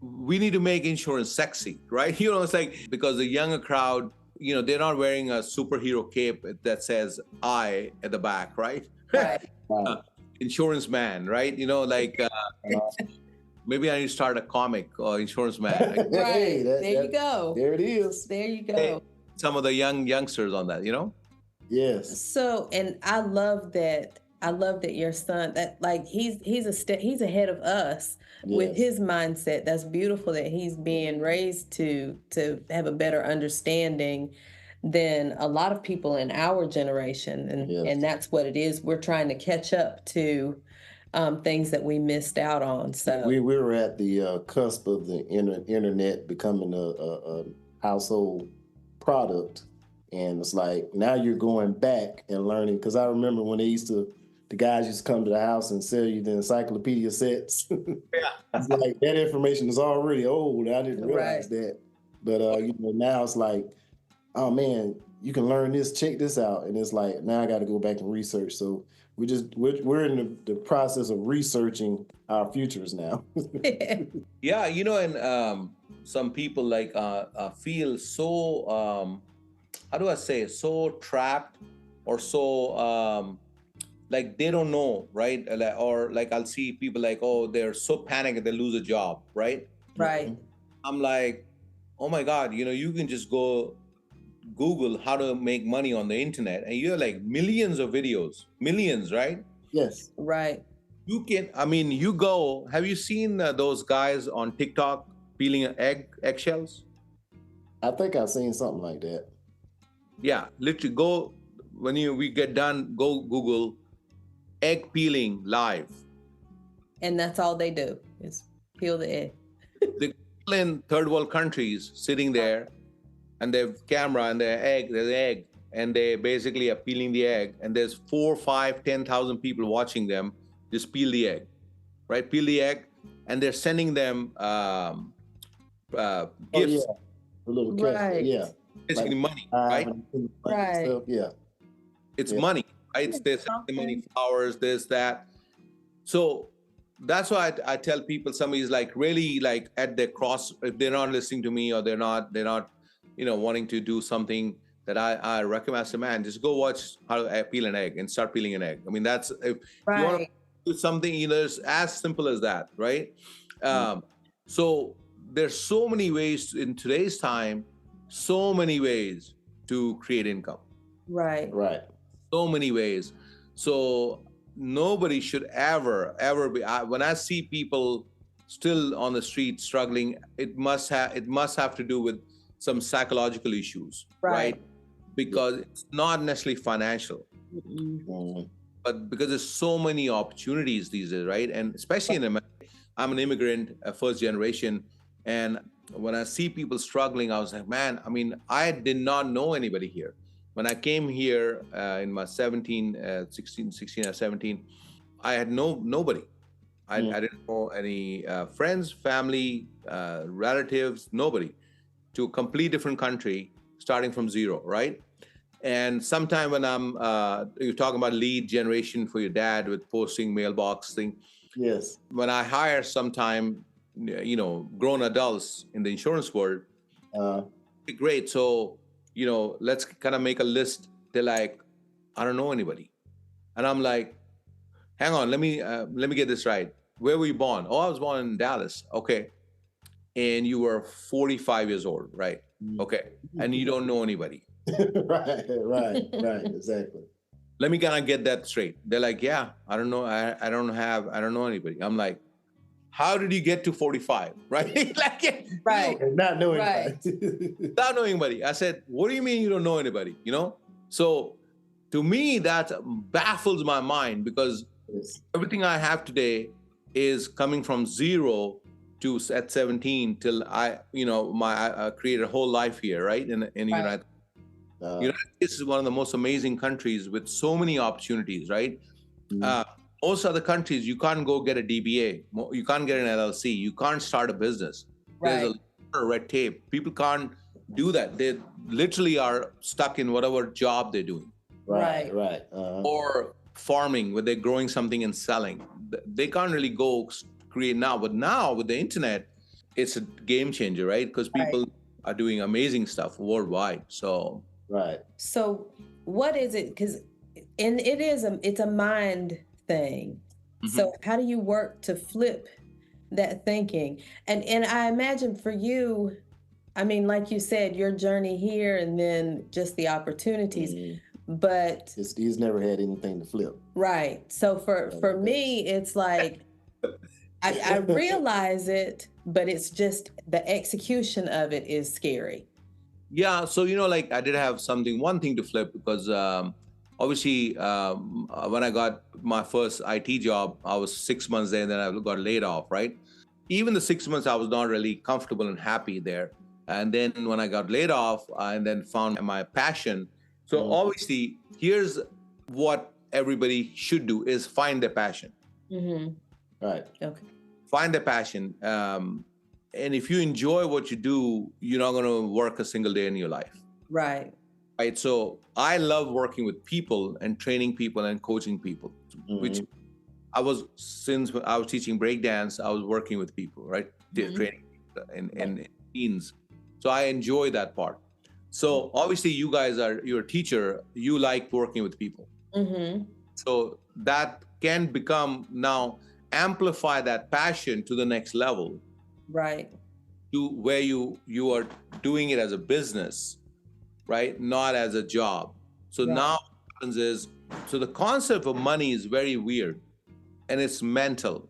we need to make insurance sexy, right? It's like because the younger crowd, they're not wearing a superhero cape that says "I" at the back, right? Right. Right. Insurance man, right? Maybe I need to start a comic or insurance man. Right. Hey, There you go. there it is. There you go. Some of the youngsters on that. Yes. So, and I love that. I love that your son, that like he's ahead of us with Yes. his mindset. That's beautiful that he's being raised to have a better understanding than a lot of people in our generation, and Yes. that's what it is. We're trying to catch up to things that we missed out on. So We were at the cusp of the internet becoming a household product, and it's like now you're going back and learning. Because I remember when the guys used to come to the house and sell you the encyclopedia sets. Yeah. It's like that information is already old. I didn't realize Right. that. But now it's like, oh man, you can learn this, check this out. And it's like, now I got to go back and research. So we're in the process of researching our futures now. Yeah, and some people like feel so how do I say so trapped or so like they don't know, right? Or like I'll see people like, oh, they're so panicked they lose a job, right? Right. I'm like, oh my God, you can just go Google how to make money on the internet and you have like millions of videos, millions, right? Yes. Right. Have you seen those guys on TikTok peeling eggshells? I think I've seen something like that. Yeah, literally go, when we get done, go Google egg peeling live. And that's all they do is peel the egg. The people in third world countries sitting there and they have camera and there's egg, and they basically are peeling the egg, and there's 4, 5, 10,000 people watching them just peel the egg, right? Peel the egg, and they're sending them gifts, Yeah. The little cat. Right. Yeah. basically Like, money, right? Right. Stuff. Yeah. It's Yeah. money, right? They send the money, flowers, this, that. So that's why I tell people, somebody's like really like at their cross, if they're not listening to me or they're not wanting to do something that I recommend. I say, man, just go watch how to peel an egg and start peeling an egg. I mean, that's if you want to do something, it's as simple as that, right? So there's so many ways in today's time, so many ways to create income. Right. Right. So many ways. So nobody should ever be. When I see people still on the street struggling, it must have to do with some psychological issues, right? Because it's not necessarily financial, but because there's so many opportunities these days, right? And especially in America, I'm an immigrant, a first generation, and when I see people struggling, I was like, man, I mean, I did not know anybody here. When I came here in my 16 or 17, I had nobody. I didn't know any friends, family, relatives, nobody. To a complete different country, starting from zero, right? And sometime when you're talking about lead generation for your dad with posting mailbox thing. Yes. When I hire sometime, grown adults in the insurance world, great. So, let's kind of make a list. They're like, I don't know anybody. And I'm like, hang on, let me get this right. Where were you born? Oh, I was born in Dallas. Okay. And you were 45 years old, right? Okay. And you don't know anybody. right, exactly. Let me kind of get that straight. They're like, yeah, I don't know. I don't know anybody. I'm like, how did you get to 45? Right? Like, Right. Not knowing Right. anybody. Not knowing anybody. I said, what do you mean you don't know anybody? So To me, that baffles my mind because Yes. everything I have today is coming from zero to at 17 till I created a whole life here, right? In the Right. United United States is one of the most amazing countries with so many opportunities, right? Most other countries, you can't go get a DBA, you can't get an LLC, you can't start a business. There's a Right. lot of red tape. People can't do that. They literally are stuck in whatever job they're doing. Right. Or farming, where they're growing something and selling. They can't really go create now. But now with the internet, it's a game changer, right? Because people are doing amazing stuff worldwide. So Right. So what is it? Because it's a mind thing. So how do you work to flip that thinking? And I imagine for you, I mean, like you said, your journey here and then just the opportunities. But He's never had anything to flip. right. So for me, it's like I realize it, but it's just the execution of it is scary. yeah, so like I did have one thing to flip because obviously when I got my first IT job, I was 6 months there, and then I got laid off, right? Even the 6 months, I was not really comfortable and happy there. And then when I got laid off, and then found my passion. So obviously, here's what everybody should do is find their passion. Right. Okay. Find their passion. And if you enjoy what you do, you're not going to work a single day in your life. Right. Right. So I love working with people and training people and coaching people, which since I was teaching breakdance, I was working with people, right? Training and teens. So I enjoy that part. So obviously you're a teacher, you like working with people. So that can become now amplify that passion to the next level. Right. To where you are doing it as a business, right? Not as a job. So now what happens is, so the concept of money is very weird and it's mental.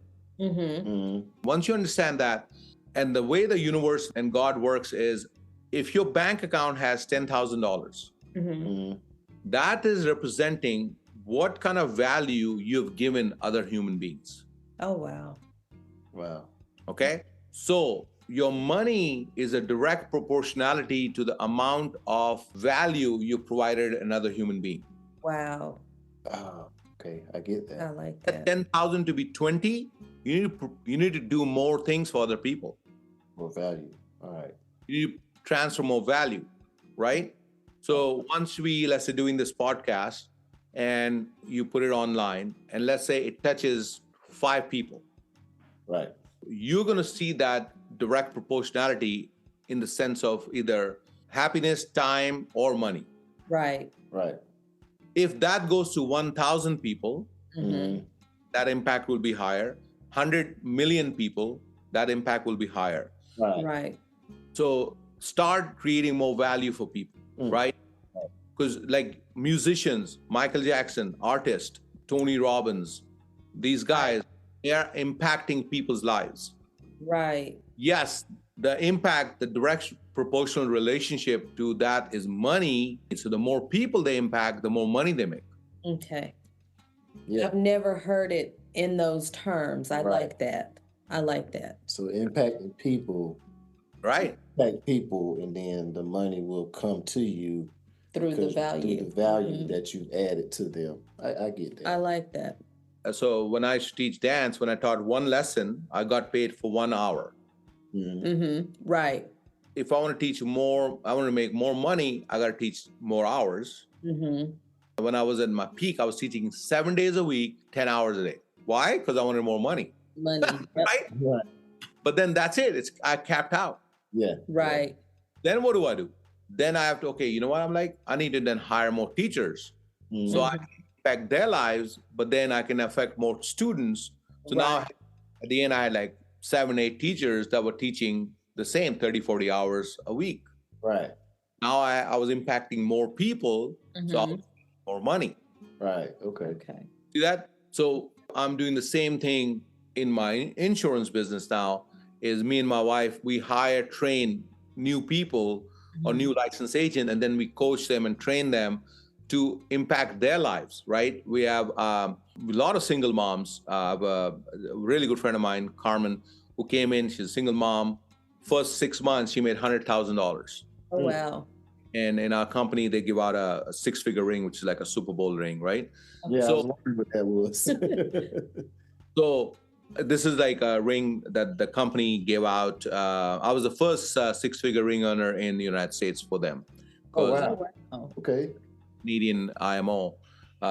Once you understand that, and the way the universe and God works is, if your bank account has $10,000, that is representing what kind of value you've given other human beings. Oh, wow. Wow. Okay. So your money is a direct proportionality to the amount of value you provided another human being. Wow. Okay, I get that. I like that. 10,000 to be 20, you need to do more things for other people. More value. All right. You need to transfer more value, right? So once let's say doing this podcast and you put it online, and let's say it touches 5 people. Right. You're going to see that direct proportionality in the sense of either happiness, time, or money. Right. Right. If that goes to 1,000 people, that impact will be higher. 100 million people, that impact will be higher. Right. So start creating more value for people, right? Because like musicians, Michael Jackson, artist, Tony Robbins, these guys, they are impacting people's lives. Right. Yes, the impact, the direct proportional relationship to that is money. So the more people they impact, the more money they make. Okay. Yeah. I've never heard it in those terms. I like that. I like that. So impacting people. Right. Impact people, and then the money will come to you Through the value. Through the value that you've added to them. I get that. I like that. So when I teach dance, when I taught one lesson, I got paid for 1 hour. Right. If I want to teach more, I want to make more money, I got to teach more hours. When I was at my peak, I was teaching 7 days a week, 10 hours a day. Why? Because I wanted more money. Right. But then that's it. I capped out. Yeah. Right. Then what do? Then I have to, okay, you know what I'm like? I need to then hire more teachers. So I can affect their lives, but then I can affect more students. So now at the end, I had like 7, 8 teachers that were teaching the same 30, 40 hours a week. Right. Now I was impacting more people, so I was making more money. Right. Okay. See that? So I'm doing the same thing in my insurance business now. Is me and my wife, we train new people or new licensed agent, and then we coach them and train them to impact their lives, right? We have a lot of single moms. I have a really good friend of mine, Carmen, who came in. She's a single mom. First 6 months, she made $100,000. Oh, wow. And in our company, they give out a six-figure ring, which is like a Super Bowl ring, right? Yeah, So, I was wondering what that was. so this is like a ring that the company gave out. I was the first six-figure ring earner in the United States for them. Oh, Because wow. Okay. Canadian IMO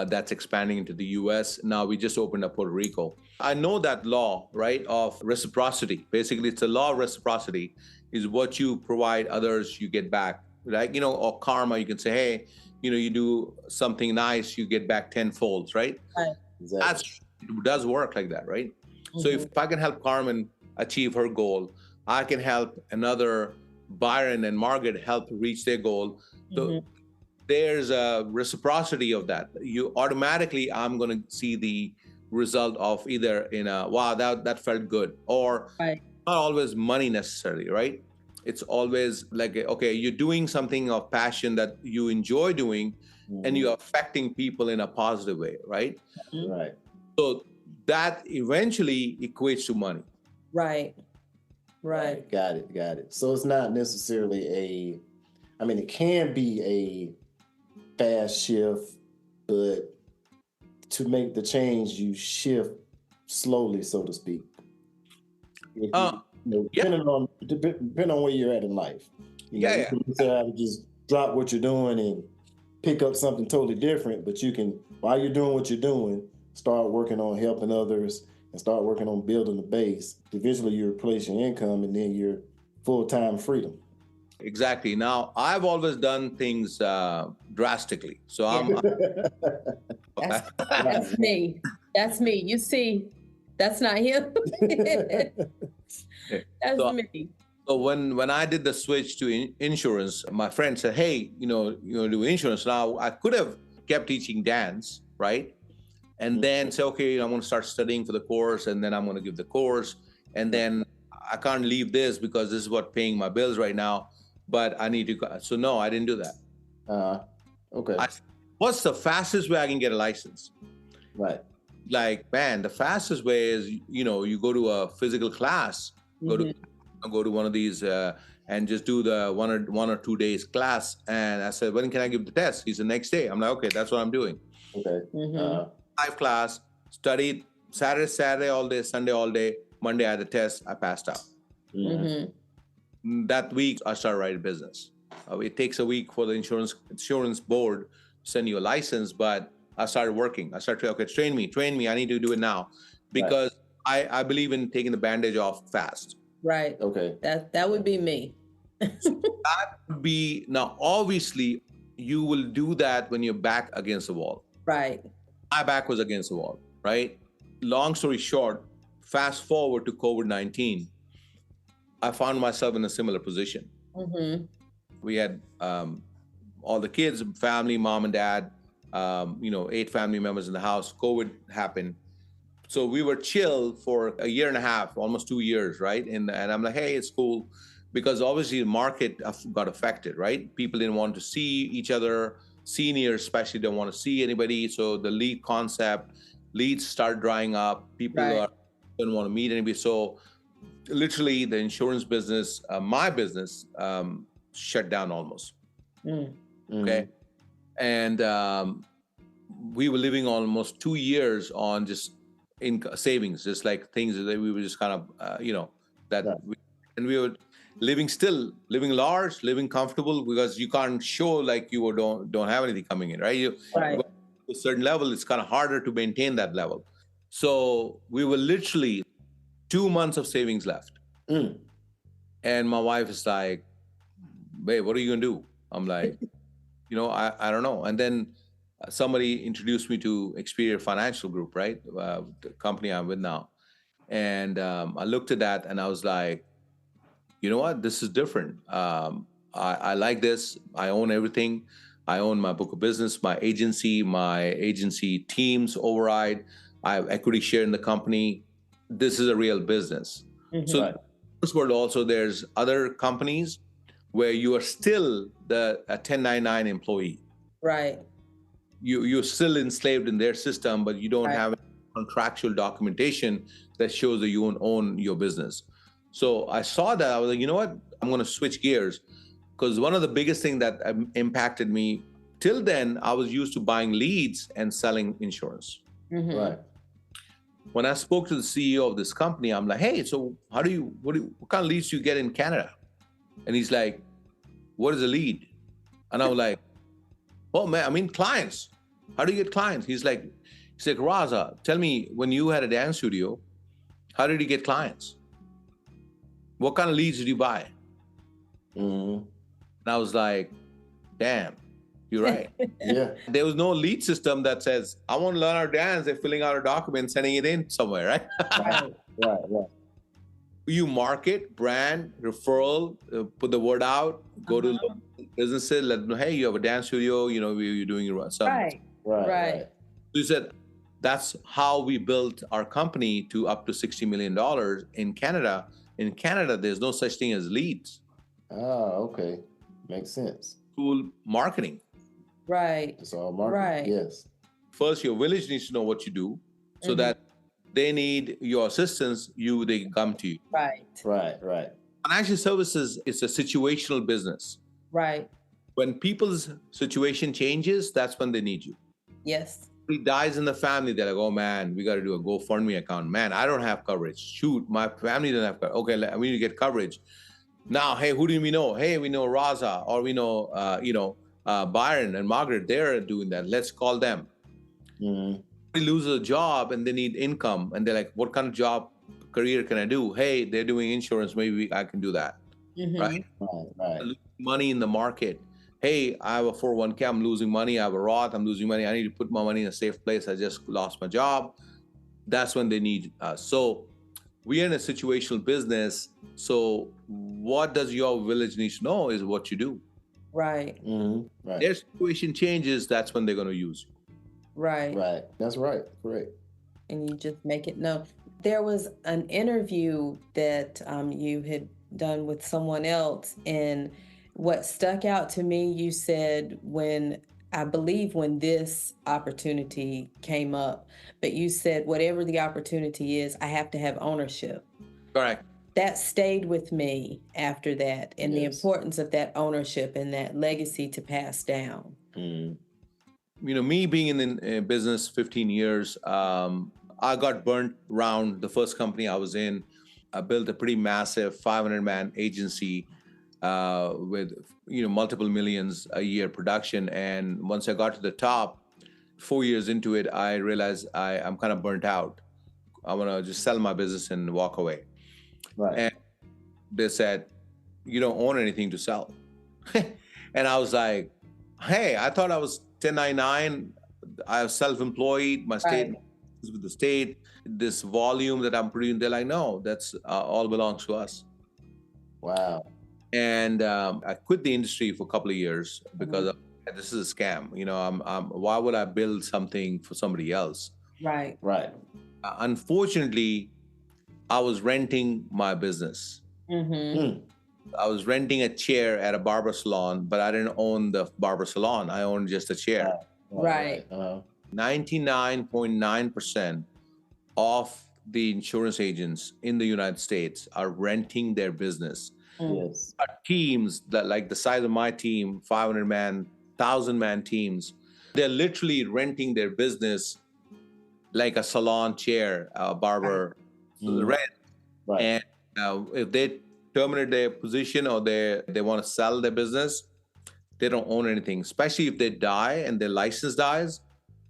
that's expanding into the US. Now we just opened up Puerto Rico. I know that law, right, of reciprocity. Basically, it's a law of reciprocity is what you provide others, you get back. Like, or karma, you can say, hey, you do something nice, you get back tenfold, right? Right. Exactly. It does work like that, right? So if I can help Carmen achieve her goal, I can help another Byron and Margaret help reach their goal. So there's a reciprocity of that. You automatically, I'm going to see the result of either wow, that felt good, or not always money necessarily, right? It's always like, okay, you're doing something of passion that you enjoy doing, and you're affecting people in a positive way, right? Right. So that eventually equates to money. Right. Got it. So it's not necessarily it can be a fast shift, but to make the change, you shift slowly, so to speak. Depending on where you're at in life. You can decide to just drop what you're doing and pick up something totally different, but you can, while you're doing what you're doing, start working on helping others and start working on building the base. Eventually you replace your income and then your full-time freedom. Exactly. Now, I've always done things drastically. So that's me. That's me. You see, that's not him. That's me. So when I did the switch to insurance, my friend said, hey, you do insurance. Now, I could have kept teaching dance, right? And then say, okay, I'm going to start studying for the course, and then I'm going to give the course. And then I can't leave this because this is what paying my bills right now. But I need to go. So no, I didn't do that. Okay. What's the fastest way I can get a license? Right. Like, man, the fastest way is, you go to a physical class, go to one of these and just do the one or 2 days class. And I said, when can I give the test? He said, next day. I'm like, okay, that's what I'm doing. Okay. Live class, studied Saturday all day, Sunday all day. Monday I had the test. I passed out. That week, I started writing business. It takes a week for the insurance board to send you a license, but I started working. I started, okay, train me. I need to do it now because I believe in taking the bandage off fast. Right. Okay. That would be me. That would be, now, obviously, you will do that when you're back against the wall. Right. My back was against the wall, right? Long story short, fast forward to COVID-19. I found myself in a similar position. We had all the kids, family, mom and dad, 8 family members in the house. COVID happened. So we were chill for a year and a half, almost 2 years, right? And I'm like, hey, it's cool. Because obviously the market got affected, right? People didn't want to see each other. Seniors especially don't want to see anybody. So the leads start drying up. People don't want to meet anybody. So literally the insurance business, my business, shut down almost. Okay. And we were living almost 2 years on just savings, just like things that we were just kind of, and we were living large, living comfortable, because you can't show like you don't have anything coming in, right? You go to a certain level, it's kind of harder to maintain that level. So we were literally 2 months of savings left. And my wife is like, babe, what are you going to do? I'm like, I don't know. And then somebody introduced me to Experior Financial Group, right? The company I'm with now. And I looked at that and I was like, you know what? This is different. I like this. I own everything. I own my book of business, my agency teams override. I have equity share in the company. This is a real business. So in this world also, there's other companies where you are still a 1099 employee. Right. you're still enslaved in their system, but you don't Right. have contractual documentation that shows that you own your business. So I saw that. I was like, you know what? I'm going to switch gears, because one of the biggest things that impacted me till then, I was used to buying leads and selling insurance. Mhm. Right. When I spoke to the CEO of this company, I'm like, hey, so what kind of leads do you get in Canada? And he's like, what is a lead? And I was like, oh man, I mean clients. How do you get clients? He's like, Raza, tell me, when you had a dance studio, how did you get clients? What kind of leads did you buy? Mm-hmm. And I was like, damn, you're right. Yeah. There was no lead system that says, I want to learn our dance. They're filling out a document, sending it in somewhere, right? Right. Right. You market, brand, referral, put the word out, go to local businesses, let them know, hey, you have a dance studio, you're doing something. Right. Right. So you said, that's how we built our company to up to $60 million in Canada. In Canada, there's no such thing as leads. Okay. Makes sense. Tool marketing. Right. It's all marketing. Right. Yes. First, your village needs to know what you do, so that they need your assistance, they can come to you. Right. Right. Financial services is a situational business. Right. When people's situation changes, that's when they need you. Yes. He dies in the family, they're like, oh man, we got to do a GoFundMe account. Man, I don't have coverage. Shoot, my family doesn't have coverage. Okay, we need to get coverage. Now, hey, who do we know? Hey, we know Raza, or we know, Byron and Margaret. They're doing that. Let's call them. Mm-hmm. They lose a job and they need income, and they're like, what kind of career can I do? Hey, they're doing insurance. Maybe I can do that. Right? Right. Money in the market. Hey, I have a 401k. I'm losing money. I have a Roth. I'm losing money. I need to put my money in a safe place. I just lost my job. That's when they need us. So we are in a situational business. So what does your village need to know is what you do. Right. Mm-hmm. Right. Their situation changes. That's when they're going to use you. Right. Right. That's right. Correct. And you just make it known. There was an interview that you had done with someone else, and what stuck out to me, you said when this opportunity came up, but you said whatever the opportunity is, I have to have ownership. Correct. That stayed with me after that, and the Yes. importance of that ownership and that legacy to pass down. Mm. Me being in business 15 years, I got burnt around the first company I was in. I built a pretty massive 500-man agency with multiple millions a year production. And once I got to the top, 4 years into it, I realized I'm kind of burnt out. I want to just sell my business and walk away. Right. And they said, you don't own anything to sell. And I was like, hey, I thought I was 1099. I was self-employed. My state is with the state. This volume that I'm producing, they're like, no, that's all belongs to us. Wow. And I quit the industry for a couple of years because this is a scam. Why would I build something for somebody else? Right. Unfortunately, I was renting my business. I was renting a chair at a barber salon, but I didn't own the barber salon. I owned just a chair. Right. 99.9% of the insurance agents in the United States are renting their business. Yes. Our teams that, like the size of my team, 500-man, 1,000-man teams, they're literally renting their business like a salon chair, a barber, so the rent. Right. And if they terminate their position or they want to sell their business, they don't own anything. Especially if they die and their license dies,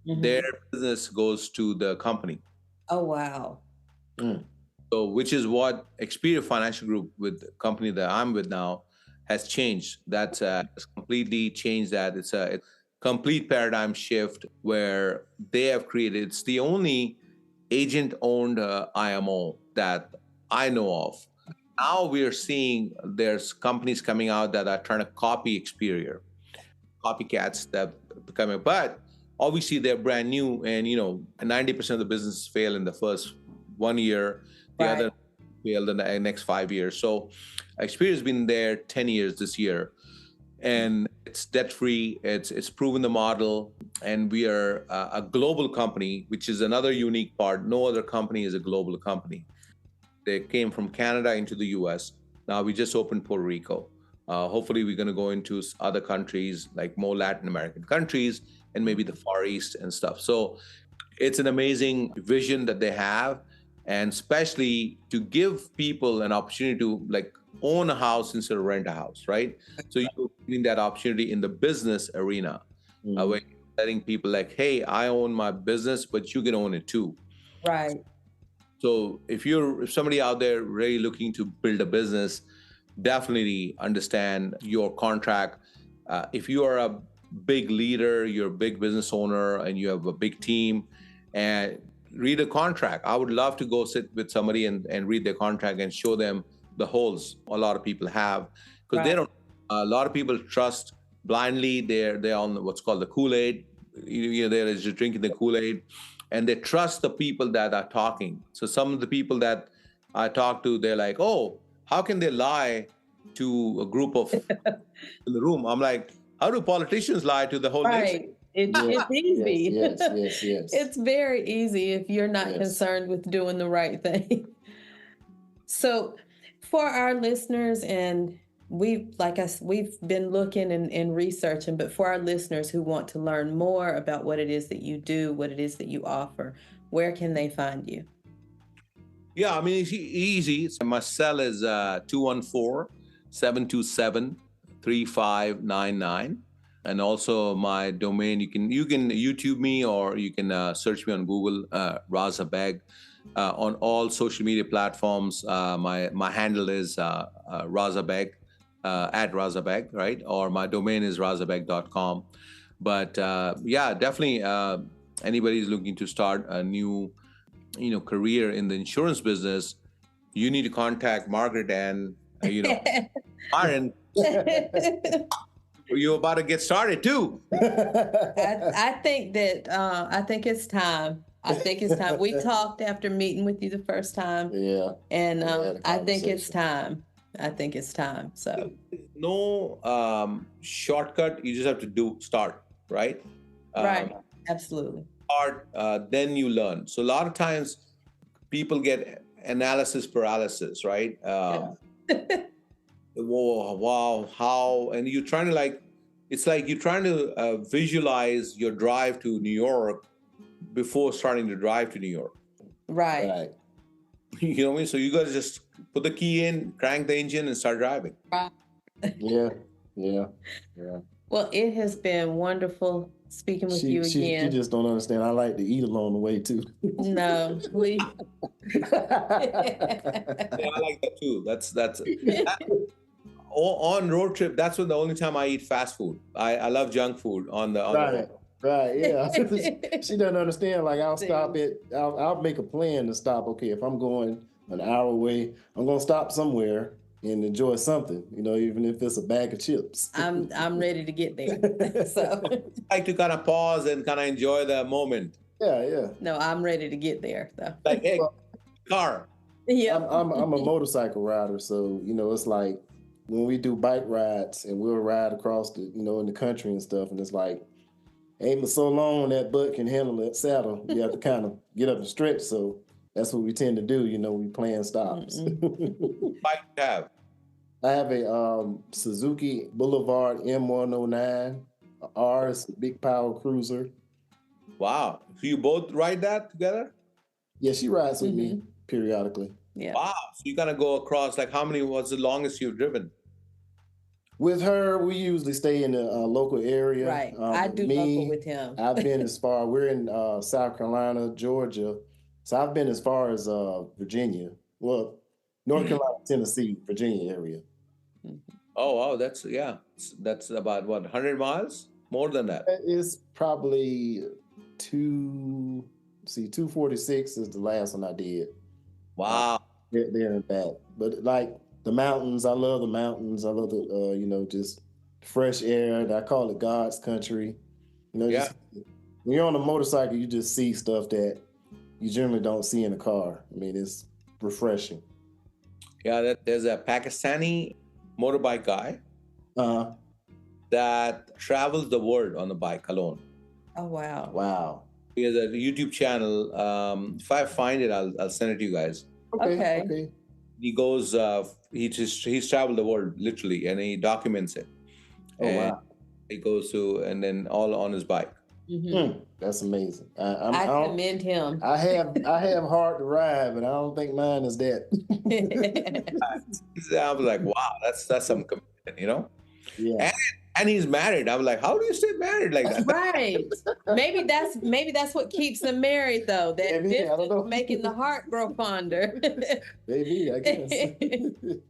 their business goes to the company. Oh, wow. So, which is what Experior Financial Group, with the company that I'm with now, has changed. That's has completely changed that. It's a complete paradigm shift where they have created. It's the only agent-owned IMO that I know of. Now we are seeing there's companies coming out that are trying to copy Experior, copycats that are coming. But obviously they're brand new, and 90% of the businesses fail in the first 1 year. The other failed in the next 5 years. So Experior has been there 10 years this year. And It's debt-free. It's proven the model, and we are a global company, which is another unique part. No other company is a global company. They came from Canada into the U.S. Now we just opened Puerto Rico. Hopefully, we're going to go into other countries, like more Latin American countries, and maybe the Far East and stuff. So it's an amazing vision that they have, and especially to give people an opportunity to like own a house instead of rent a house, right? So you're giving that opportunity in the business arena, where you're letting people like, hey, I own my business, but you can own it too. Right. So if somebody out there really looking to build a business, definitely understand your contract. If you are a big leader, you're a big business owner, and you have a big team, and read a contract. I would love to go sit with somebody and read their contract and show them the holes a lot of people have, because they don't. A lot of people trust blindly. They're on what's called the Kool-Aid. They're just drinking the Kool-Aid, and they trust the people that are talking. So some of the people that I talk to, they're like, "Oh, how can they lie to a group of in the room?" I'm like, "How do politicians lie to the whole nation?" It's easy. Yes. It's very easy if you're not concerned with doing the right thing. So for our listeners, and we've been looking and researching, but for our listeners who want to learn more about what it is that you do, what it is that you offer, where can they find you? Yeah, I mean, it's easy. My cell is 214-727-3599. And also my domain, you can YouTube me, or you can search me on Google, Raza Begg. On all social media platforms, my handle is Raza Begg, at Raza Begg, right? Or my domain is razabegg.com. But yeah, definitely anybody is looking to start a new career in the insurance business, you need to contact Margaret and Aaron. You're about to get started too. I think it's time. I think it's time. We talked after meeting with you the first time. Yeah. And I think it's time. So no shortcut. You just have to start, right? Right. Absolutely. Start, then you learn. So a lot of times people get analysis paralysis, right? Wow, how? And you're trying to it's like you're trying to visualize your drive to New York before starting to drive to New York. Right. You know what I mean? So you got to just put the key in, crank the engine, and start driving. Yeah. Well, it has been wonderful speaking with you again. She just don't understand. I like to eat along the way too. No, we. Yeah, I like that too. That's on road trip. That's when the only time I eat fast food. I love junk food on the road. Right. Yeah. She doesn't understand. Like I'll make a plan to stop. Okay, if I'm going an hour away, I'm gonna stop somewhere and enjoy something, even if it's a bag of chips. I'm ready to get there. So I like to kind of pause and kind of enjoy the moment. Yeah. No, I'm ready to get there though. Like, hey, car. Yeah. I'm a motorcycle rider, so it's like when we do bike rides and we'll ride across the in the country and stuff, and it's like ain't so long that butt can handle that saddle. You have to kind of get up and stretch. So that's what we tend to do. We plan stops. Bike you have? I have a Suzuki Boulevard M109 RS big power cruiser. Wow. So you both ride that together? Yeah, she rides with me periodically. Yeah. Wow. So you gotta go across, what's the longest you've driven? With her, we usually stay in the local area. Right. I do local with him. I've been as far, we're in South Carolina, Georgia. So I've been as far as Virginia. Well, North Carolina, Tennessee, Virginia area. Oh, wow. That's about what, 100 miles? More than that. It's probably 246 is the last one I did. Wow. There and back. But the mountains, I love the mountains. I love the, just fresh air. I call it God's country. Just, when you're on a motorcycle, you just see stuff that you generally don't see in a car. I mean, it's refreshing. Yeah, there's a Pakistani motorbike guy. that travels the world on a bike alone. Oh, wow. Wow. He has a YouTube channel. If I find it, I'll send it to you guys. Okay. He goes, he's traveled the world literally, and he documents it. Oh, And wow. he goes to, and then all on his bike. That's amazing. I commend him. I have hard to ride, but I don't think mine is that. I was like, wow, that's some commitment, you know? Yeah. And he's married. I was like, how do you stay married like that? Right. Maybe that's what keeps them married, though. That Maybe, I don't know. making the heart grow fonder. Maybe, I guess.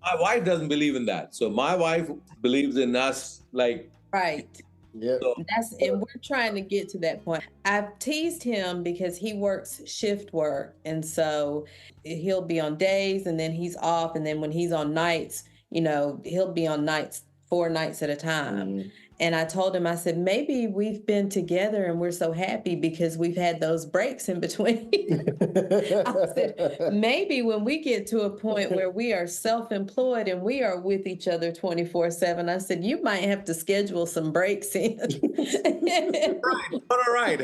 My wife doesn't believe in that. So my wife believes in us, like. Right. Yeah. So, And we're trying to get to that point. I've teased him because he works shift work, and so he'll be on days and then he's off, and then when he's on nights, he'll be on nights 4 nights at a time. And I told him, I said, maybe we've been together and we're so happy because we've had those breaks in between. I said, maybe when we get to a point where we are self-employed and we are with each other 24/7, I said, you might have to schedule some breaks in. all right.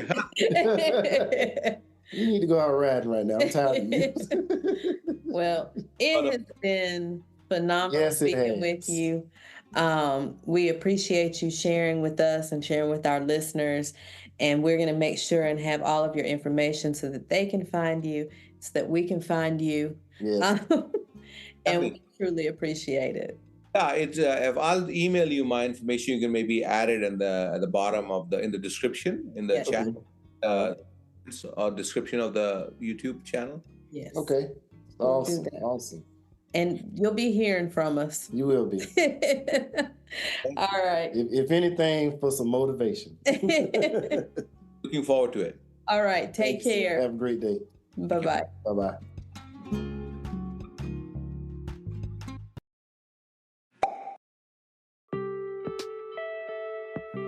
You need to go out riding right now. I'm tired of you. Well, it has been phenomenal speaking with you. We appreciate you sharing with us and sharing with our listeners, and we're going to make sure and have all of your information so that they can find you, so that we can find you. Yes. And we truly appreciate it. Yeah, if I'll email you my information, you can maybe add it at the bottom of in the description in the chat, or description of the YouTube channel. Yes. Okay. Awesome. Awesome. And you'll be hearing from us. You will be. All right. If anything, for some motivation. Looking forward to it. All right. Take care. Have a great day. Bye-bye. Bye-bye.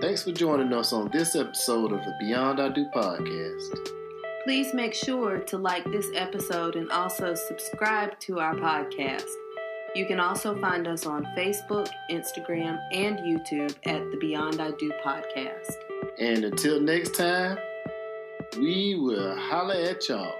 Thanks for joining us on this episode of the Beyond I Do podcast. Please make sure to like this episode and also subscribe to our podcast. You can also find us on Facebook, Instagram, and YouTube at the Beyond I Do podcast. And until next time, we will holler at y'all.